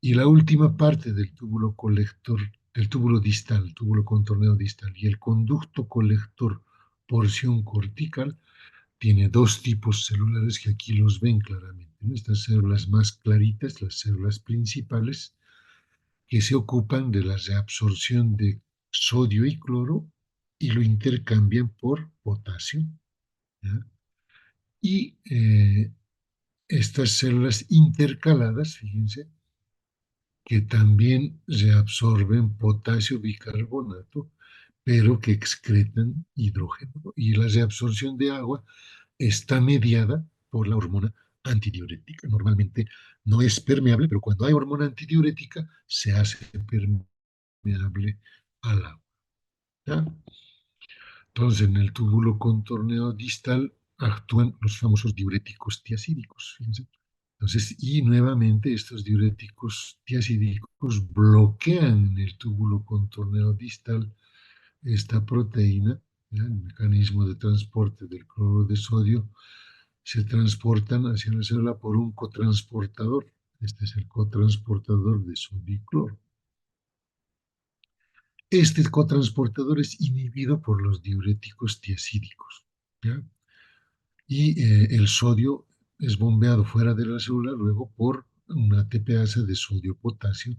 Y la última parte del túbulo colector, del túbulo distal, túbulo contorneo distal y el conducto colector, porción cortical, tiene dos tipos celulares que aquí los ven claramente, ¿no? Estas células más claritas, las células principales, que se ocupan de la reabsorción de sodio y cloro y lo intercambian por potasio, ¿ya? Y estas células intercaladas, fíjense, que también reabsorben potasio bicarbonato, pero que excretan hidrógeno, ¿no? Y la reabsorción de agua está mediada por la hormona antidiurética. Normalmente no es permeable, pero cuando hay hormona antidiurética se hace permeable al agua, ¿ya? Entonces, en el túbulo contorneo distal actúan los famosos diuréticos tiacídicos, fíjense. Entonces, y nuevamente estos diuréticos tiacídicos bloquean en el túbulo contorneo distal esta proteína, ¿ya? El mecanismo de transporte del cloruro de sodio, se transportan hacia la célula por un cotransportador. Este es el cotransportador de sodio y cloro. Este cotransportador es inhibido por los diuréticos tiacídicos, ¿ya? Y el sodio es bombeado fuera de la célula luego por una ATPasa de sodio-potasio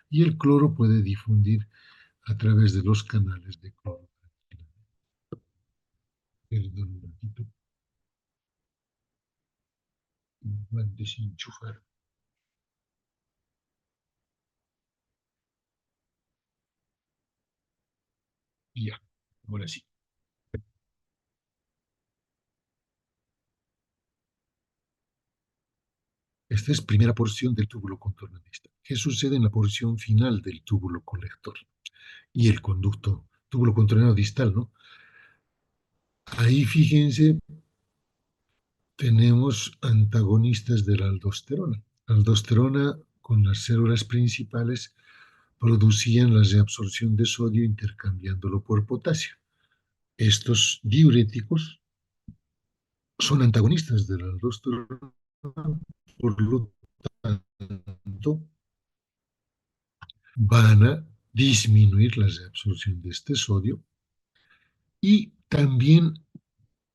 y el cloro puede difundir a través de los canales de cloro. Perdón un ratito, voy a desenchufar. Y ya, ahora sí. Esta es primera porción del túbulo contornadista. ¿Qué sucede en la porción final del túbulo colector? Y el conducto, túbulo contornado distal, ¿no? Ahí fíjense, tenemos antagonistas de la aldosterona. La aldosterona con las células principales producían la reabsorción de sodio intercambiándolo por potasio. Estos diuréticos son antagonistas de la aldosterona, por lo tanto van a disminuir la reabsorción de este sodio y también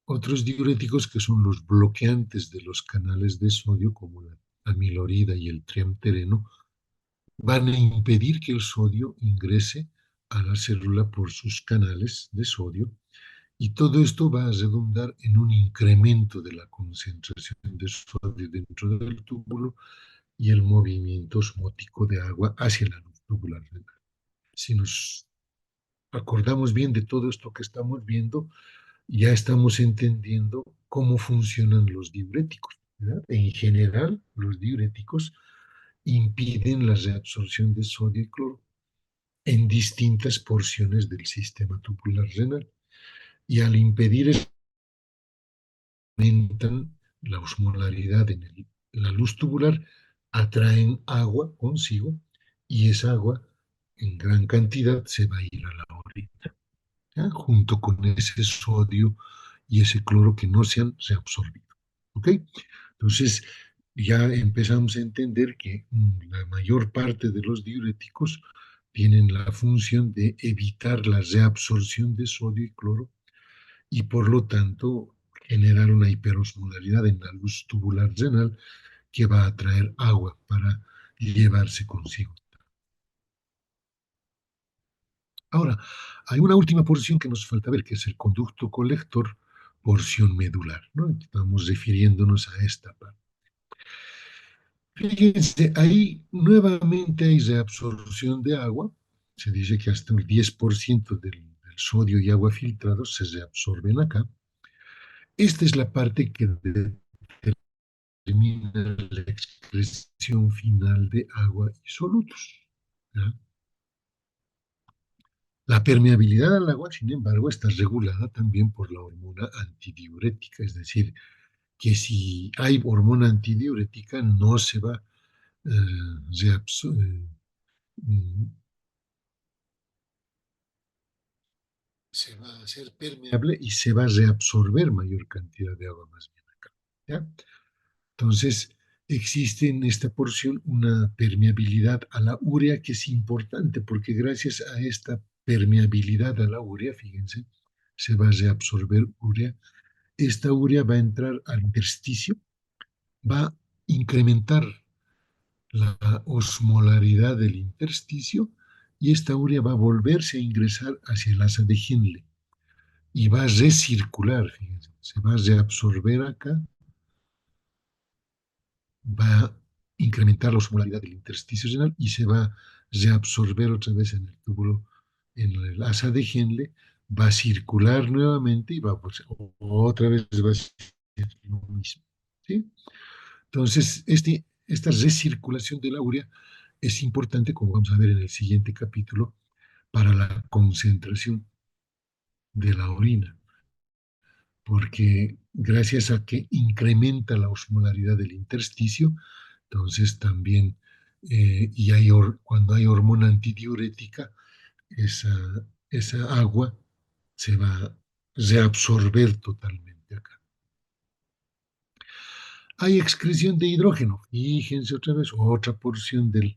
otros diuréticos que son los bloqueantes de los canales de sodio, como la amilorida y el triamtereno, van a impedir que el sodio ingrese a la célula por sus canales de sodio y todo esto va a redundar en un incremento de la concentración de sodio dentro del túbulo y el movimiento osmótico de agua hacia la luz tubular renal. Si nos acordamos bien de todo esto que estamos viendo, ya estamos entendiendo cómo funcionan los diuréticos, ¿verdad? En general, los diuréticos impiden la reabsorción de sodio y cloro en distintas porciones del sistema tubular renal. Y al impedir eso, aumentan la osmolaridad en la luz tubular, atraen agua consigo y esa agua en gran cantidad se va a ir a la orina, ¿ya? Junto con ese sodio y ese cloro que no se han reabsorbido. ¿Ok? Entonces, ya empezamos a entender que la mayor parte de los diuréticos tienen la función de evitar la reabsorción de sodio y cloro y por lo tanto generar una hiperosmolaridad en la luz tubular renal que va a atraer agua para llevarse consigo. Ahora, hay una última porción que nos falta ver, que es el conducto colector, porción medular, ¿no? Estamos refiriéndonos a esta parte. Fíjense, ahí nuevamente hay reabsorción de agua. Se dice que hasta el 10% del sodio y agua filtrados se reabsorben acá. Esta es la parte que determina la excreción final de agua y solutos. ¿Ya? La permeabilidad al agua, sin embargo, está regulada también por la hormona antidiurética, es decir, que si hay hormona antidiurética no se va, eh, reabsor- mm, se va a hacer permeable y se va a reabsorber mayor cantidad de agua más bien acá. ¿Ya? Entonces, existe en esta porción una permeabilidad a la urea que es importante porque gracias a esta permeabilidad a la urea, fíjense, se va a reabsorber urea. Esta urea va a entrar al intersticio, va a incrementar la osmolaridad del intersticio y esta urea va a volverse a ingresar hacia el asa de Henle y va a recircular, fíjense, se va a reabsorber acá, va a incrementar la osmolaridad del intersticio renal y se va a reabsorber otra vez en el túbulo, en el asa de Henle, va a circular nuevamente y va pues, otra vez va a ser lo mismo. ¿Sí? Entonces, esta recirculación de la urea es importante, como vamos a ver en el siguiente capítulo, para la concentración de la orina, porque gracias a que incrementa la osmolaridad del intersticio, entonces también, cuando hay hormona antidiurética, esa, esa agua se va a reabsorber totalmente acá. Hay excreción de hidrógeno. Fíjense otra vez, otra porción del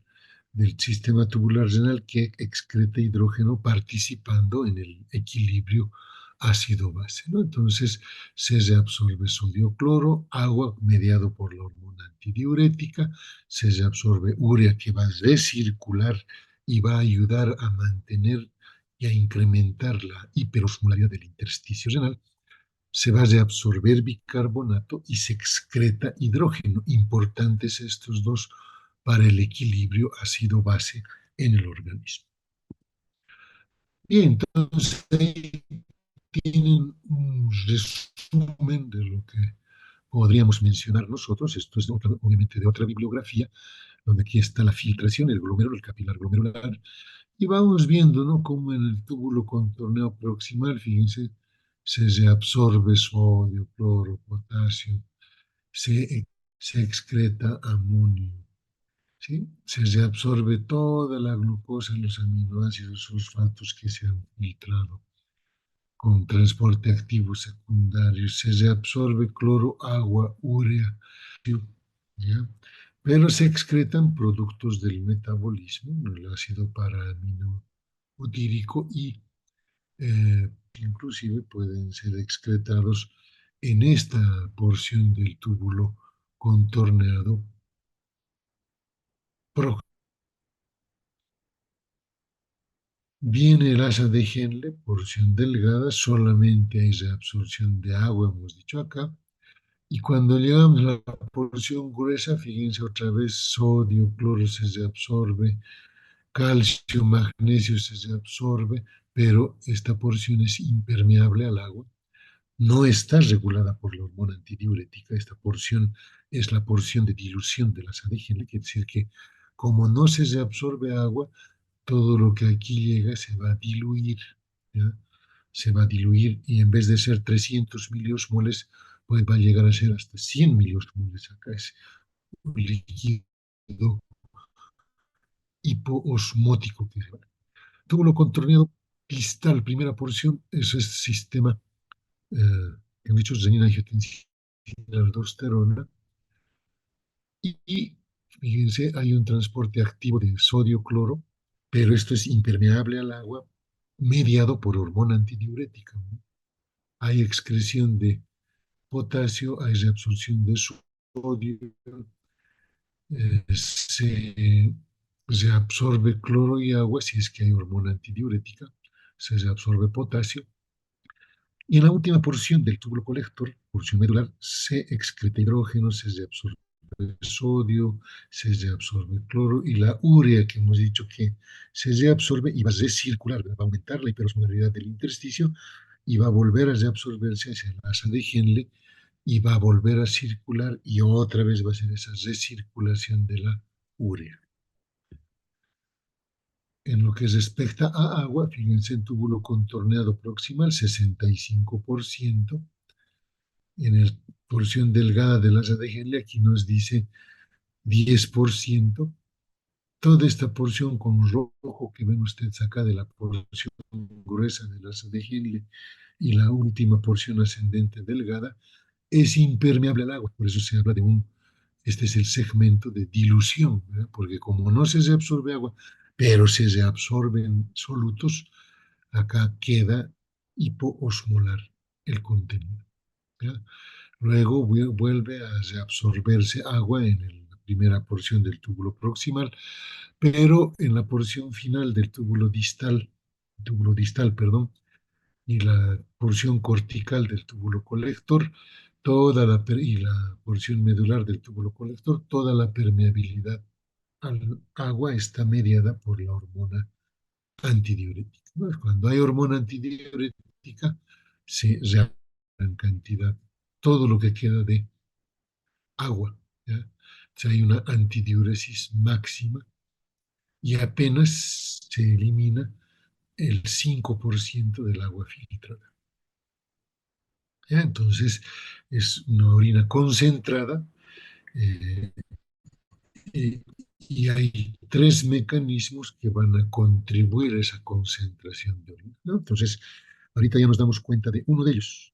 sistema tubular renal que excreta hidrógeno participando en el equilibrio ácido-base, ¿no? Entonces se reabsorbe sodio-cloro, agua mediado por la hormona antidiurética, se reabsorbe urea que va a recircular y va a ayudar a mantener y a incrementar la hiperosmolaridad del intersticio renal, se va a reabsorber bicarbonato y se excreta hidrógeno. Importantes estos dos para el equilibrio ácido-base en el organismo. Bien, entonces ahí tienen un resumen de lo que podríamos mencionar nosotros. Esto es obviamente de otra bibliografía, donde aquí está la filtración, el glomérulo, el capilar glomerular, y vamos viendo, ¿no?, cómo en el túbulo contorneo proximal, fíjense, se reabsorbe sodio, cloro, potasio, se, se excreta amonio, ¿sí? Se reabsorbe toda la glucosa, los aminoácidos, fosfatos que se han filtrado con transporte activo secundario, se reabsorbe cloro, agua, urea, ¿ya? Pero se excretan productos del metabolismo, ¿no?, el ácido paraamino butírico y inclusive pueden ser excretados en esta porción del túbulo contorneado. Viene el asa de Henle, porción delgada, solamente hay reabsorción de agua, hemos dicho acá. Y cuando llegamos a la porción gruesa, fíjense otra vez, sodio, cloro se reabsorbe, calcio, magnesio se reabsorbe, pero esta porción es impermeable al agua. No está regulada por la hormona antidiurética. Esta porción es la porción de dilución de la sadígena, quiere decir que como no se reabsorbe agua, todo lo que aquí llega se va a diluir, ¿ya? Se va a diluir y en vez de ser 300 miliosmoles, pues va a llegar a ser hasta 100 miliosmoles. Acá es un líquido hipoosmótico. Túbulo contorneado cristal, primera porción, eso es sistema, hemos dicho, renina, angiotensina, aldosterona, y fíjense, hay un transporte activo de sodio-cloro, pero esto es impermeable al agua, mediado por hormona antidiurética, ¿no? Hay excreción de potasio hay reabsorción de sodio, se absorbe cloro y agua si es que hay hormona antidiurética, se reabsorbe potasio. Y en la última porción del túbulo colector, porción medular, se excreta hidrógeno, se reabsorbe sodio, se reabsorbe cloro y la urea que hemos dicho que se reabsorbe y va a recircular, va a aumentar la hiperosmolaridad del intersticio y va a volver a reabsorberse hacia la asa de Henle y va a volver a circular y otra vez va a ser esa recirculación de la urea. En lo que respecta a agua, fíjense en túbulo contorneado proximal, 65%. En la porción delgada del asa de Henle, aquí nos dice 10%. Toda esta porción con rojo que ven ustedes acá de la porción gruesa del asa de Henle y la última porción ascendente delgada es impermeable al agua. Por eso se habla de este es el segmento de dilución, ¿verdad? Porque como no se reabsorbe agua, pero se reabsorben solutos, acá queda hipoosmolar el contenido, ¿verdad? Luego vuelve a reabsorberse agua en la primera porción del túbulo proximal, pero en la porción final del túbulo distal, perdón, y la porción cortical del túbulo colector, y la porción medular del túbulo colector, toda la permeabilidad al agua está mediada por la hormona antidiurética. Bueno, cuando hay hormona antidiurética, se reabsorbe en cantidad todo lo que queda de agua, ¿ya? O sea, hay una antidiuresis máxima y apenas se elimina el 5% del agua filtrada. ¿Ya? Entonces, es una orina concentrada eh, y, y hay tres mecanismos que van a contribuir a esa concentración de orina, ¿no? Entonces, ahorita ya nos damos cuenta de uno de ellos.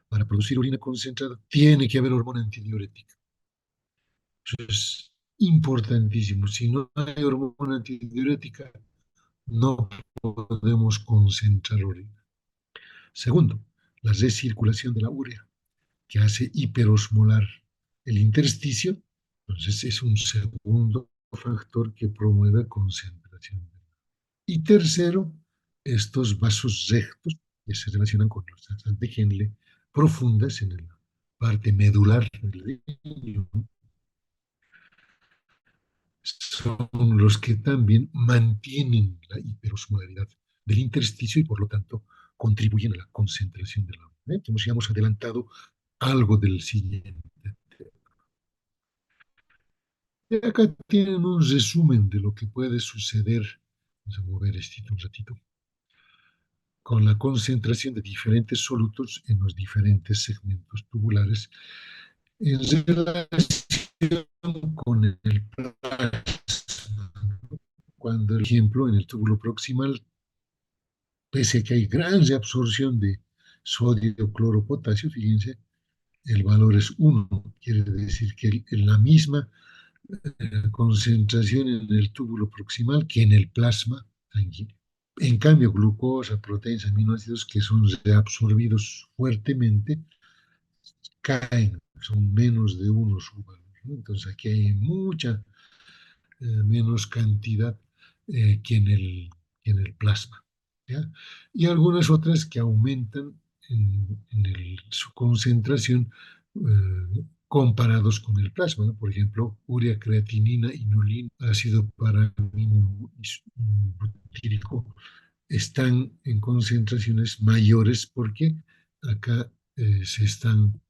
Para producir orina concentrada tiene que haber hormona antidiurética. Eso es importantísimo. Si no hay hormona antidiurética, no podemos concentrar orina. Segundo, la recirculación de la urea, que hace hiperosmolar el intersticio. Entonces es un segundo factor que promueve concentración. Y tercero, estos vasos rectos que se relacionan con las asas de Henle profundas en la parte medular del riñón son los que también mantienen la hiperosmolaridad del intersticio y por lo tanto contribuyen a la concentración del agua. Entonces ya hemos adelantado algo del siguiente. Y acá tienen un resumen de lo que puede suceder. Vamos a mover esto un ratito. Con la concentración de diferentes solutos en los diferentes segmentos tubulares en relación con el plasma. Cuando, por ejemplo, en el túbulo proximal, pese a que hay gran reabsorción de sodio, cloro, potasio, fíjense, el valor es 1. Quiere decir que en la misma concentración en el túbulo proximal que en el plasma sanguíneo. En cambio, glucosa, proteínas, aminoácidos que son reabsorbidos fuertemente caen, son menos de 1 su valor, ¿no? Entonces aquí hay mucha menos cantidad que en el plasma, ¿ya? Y algunas otras que aumentan su concentración comparados con el plasma, ¿no? Por ejemplo, urea, creatinina, inulina, ácido paramino butírico, están en concentraciones mayores porque acá se están,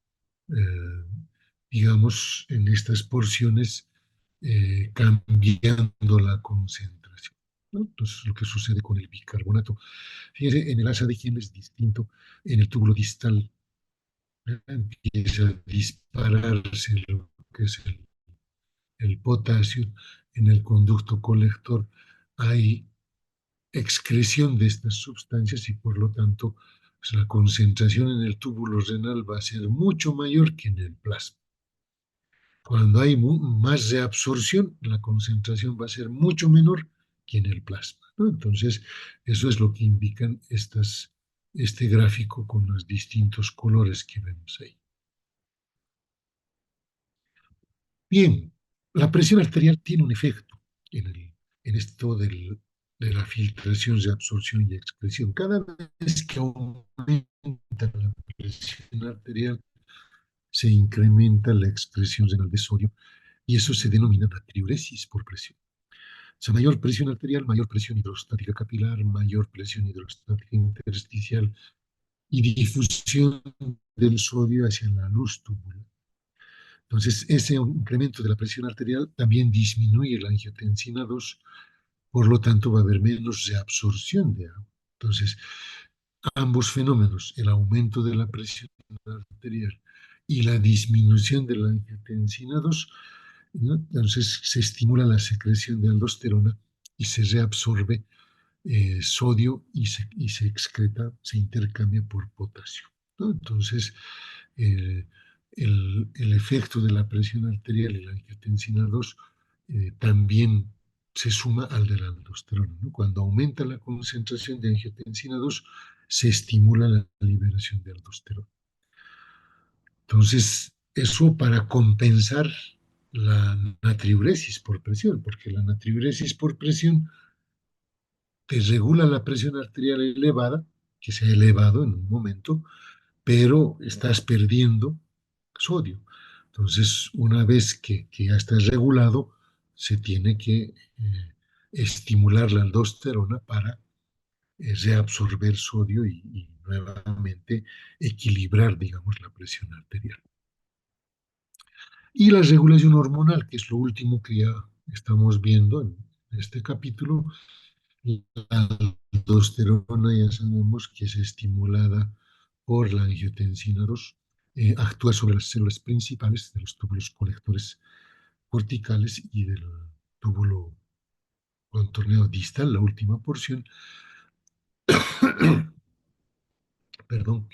eh, digamos, en estas porciones cambiando la concentración, ¿no? Entonces, lo que sucede con el bicarbonato. Fíjense, en el asa de Henle es distinto, en el túbulo distal empieza a dispararse lo que es el potasio, en el conducto colector hay excreción de estas sustancias y por lo tanto pues, la concentración en el túbulo renal va a ser mucho mayor que en el plasma. Cuando hay más reabsorción, la concentración va a ser mucho menor que en el plasma, ¿no? Entonces, eso es lo que indican este gráfico con los distintos colores que vemos ahí. Bien, la presión arterial tiene un efecto en esto de la filtración de absorción y excreción. Cada vez que aumenta la presión arterial, se incrementa la excreción renal de sodio y eso se denomina natriuresis por presión. O sea, mayor presión arterial, mayor presión hidrostática capilar, mayor presión hidrostática intersticial y difusión del sodio hacia la luz tubular. Entonces, ese incremento de la presión arterial también disminuye la angiotensina 2, por lo tanto va a haber menos reabsorción de agua. Entonces, ambos fenómenos, el aumento de la presión arterial y la disminución de la angiotensina 2, ¿no? Entonces se estimula la secreción de aldosterona y se reabsorbe sodio y se excreta, se intercambia por potasio, ¿no? Entonces, eh, el efecto de la presión arterial y la angiotensina 2 también se suma al de la aldosterona, ¿no? Cuando aumenta la concentración de angiotensina 2, se estimula la liberación de aldosterona. Entonces, eso para compensar la natriuresis por presión, porque la natriuresis por presión te regula la presión arterial elevada, que se ha elevado en un momento, pero estás perdiendo sodio. Entonces, una vez que ya está regulado, se tiene que estimular la aldosterona para reabsorber sodio y nuevamente equilibrar, digamos, la presión arterial. Y la regulación hormonal, que es lo último que ya estamos viendo en este capítulo, la aldosterona ya sabemos que es estimulada por la angiotensina 2, actúa sobre las células principales de los túbulos colectores corticales y del túbulo contorneo distal, la última porción, perdón.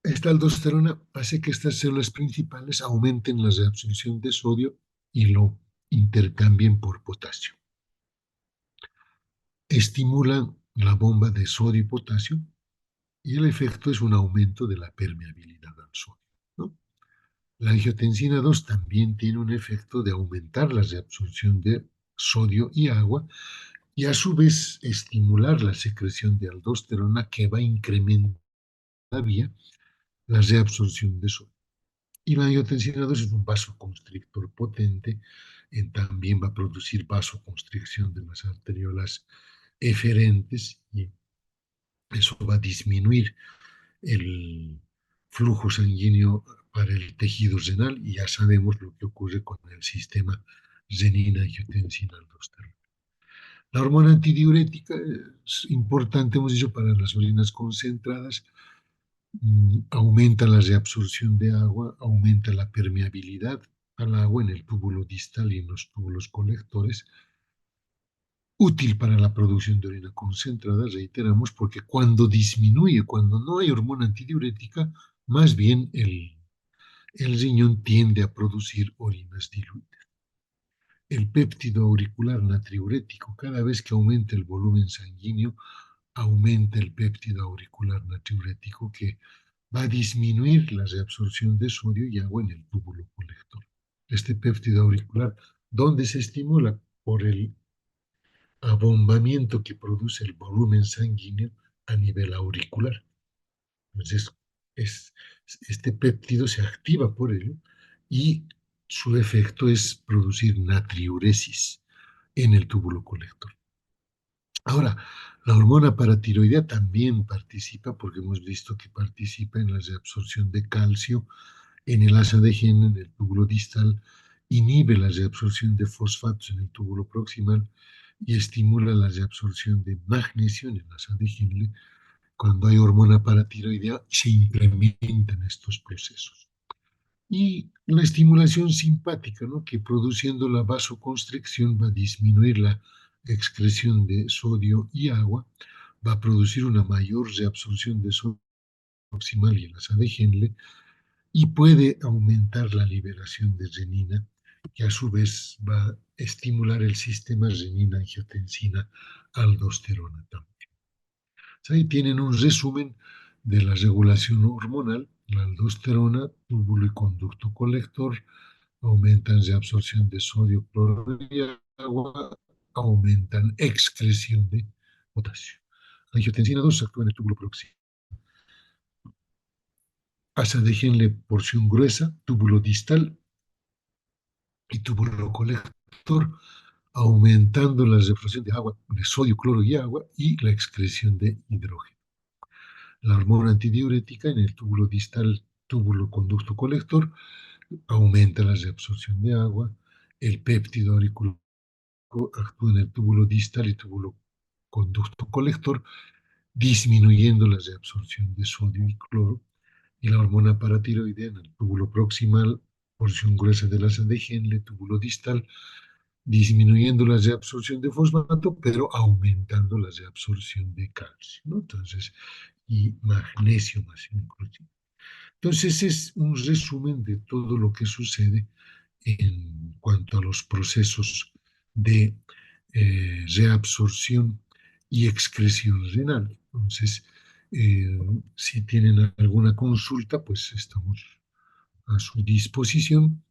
Esta aldosterona hace que estas células principales aumenten la reabsorción de sodio y lo intercambien por potasio. Estimulan la bomba de sodio y potasio y el efecto es un aumento de la permeabilidad al sodio, ¿no? La angiotensina 2 también tiene un efecto de aumentar la reabsorción de sodio y agua y a su vez estimular la secreción de aldosterona que va a incrementar todavía la reabsorción de sodio. Y la angiotensina 2 es un vasoconstrictor potente, también va a producir vasoconstricción de las arteriolas eferentes y eso va a disminuir el flujo sanguíneo para el tejido renal y ya sabemos lo que ocurre con el sistema renina-angiotensina-aldosterona. La hormona antidiurética es importante, hemos dicho, para las orinas concentradas, aumenta la reabsorción de agua, aumenta la permeabilidad al agua en el túbulo distal y en los túbulos colectores, útil para la producción de orina concentrada, reiteramos, porque cuando disminuye, cuando no hay hormona antidiurética, más bien el riñón tiende a producir orinas diluidas. El péptido auricular natriurético, cada vez que aumenta el volumen sanguíneo, aumenta el péptido auricular natriurético que va a disminuir la reabsorción de sodio y agua en el túbulo colector. Este péptido auricular, ¿dónde se estimula? Por el abombamiento que produce el volumen sanguíneo a nivel auricular. Entonces, es, este péptido se activa por ello y su efecto es producir natriuresis en el túbulo colector. Ahora, la hormona paratiroidea también participa, porque hemos visto que participa en la reabsorción de calcio en el asa de Henle, en el túbulo distal, inhibe la reabsorción de fosfatos en el túbulo proximal y estimula la reabsorción de magnesio en el asa de Henle. Cuando hay hormona paratiroidea, se implementan estos procesos. Y la estimulación simpática, ¿no? Que produciendo la vasoconstricción va a disminuir la excreción de sodio y agua, va a producir una mayor reabsorción de sodio proximal y en la asa de Henle, y puede aumentar la liberación de renina, que a su vez va a estimular el sistema renina-angiotensina-aldosterona también. Ahí tienen un resumen de la regulación hormonal, la aldosterona, túbulo y conducto colector, aumentan de absorción de sodio, cloro y agua, aumentan excreción de potasio. Angiotensina 2 actúa en el túbulo proximal. Asa de Henle, porción gruesa, túbulo distal y túbulo colector, aumentando la refracción de agua, de sodio, cloro y agua y la excreción de hidrógeno. La hormona antidiurética en el túbulo distal, túbulo conducto colector, aumenta la reabsorción de agua. El péptido auricular actúa en el túbulo distal y túbulo conducto colector, disminuyendo la reabsorción de sodio y cloro. Y la hormona paratiroidea en el túbulo proximal, porción gruesa del asa de Henle, túbulo distal, disminuyendo la reabsorción de fosfato, pero aumentando la reabsorción de calcio, ¿no? Entonces, y magnesio más inclusive. Entonces, es un resumen de todo lo que sucede en cuanto a los procesos de reabsorción y excreción renal. Entonces, si tienen alguna consulta, pues estamos a su disposición.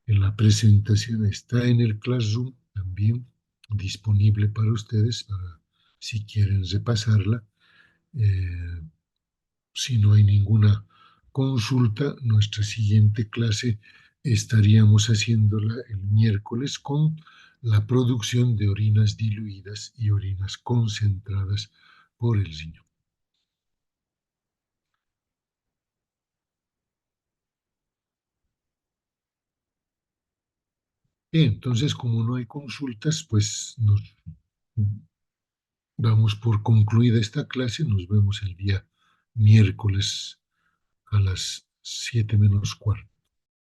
En la presentación está en el Classroom también disponible para ustedes, para, si quieren repasarla. Eh, si no hay ninguna consulta, nuestra siguiente clase estaríamos haciéndola el miércoles con la producción de orinas diluidas y orinas concentradas por el riñón. Bien, entonces, como no hay consultas, pues nos damos por concluida esta clase. Nos vemos el día miércoles a las 7 menos cuarto.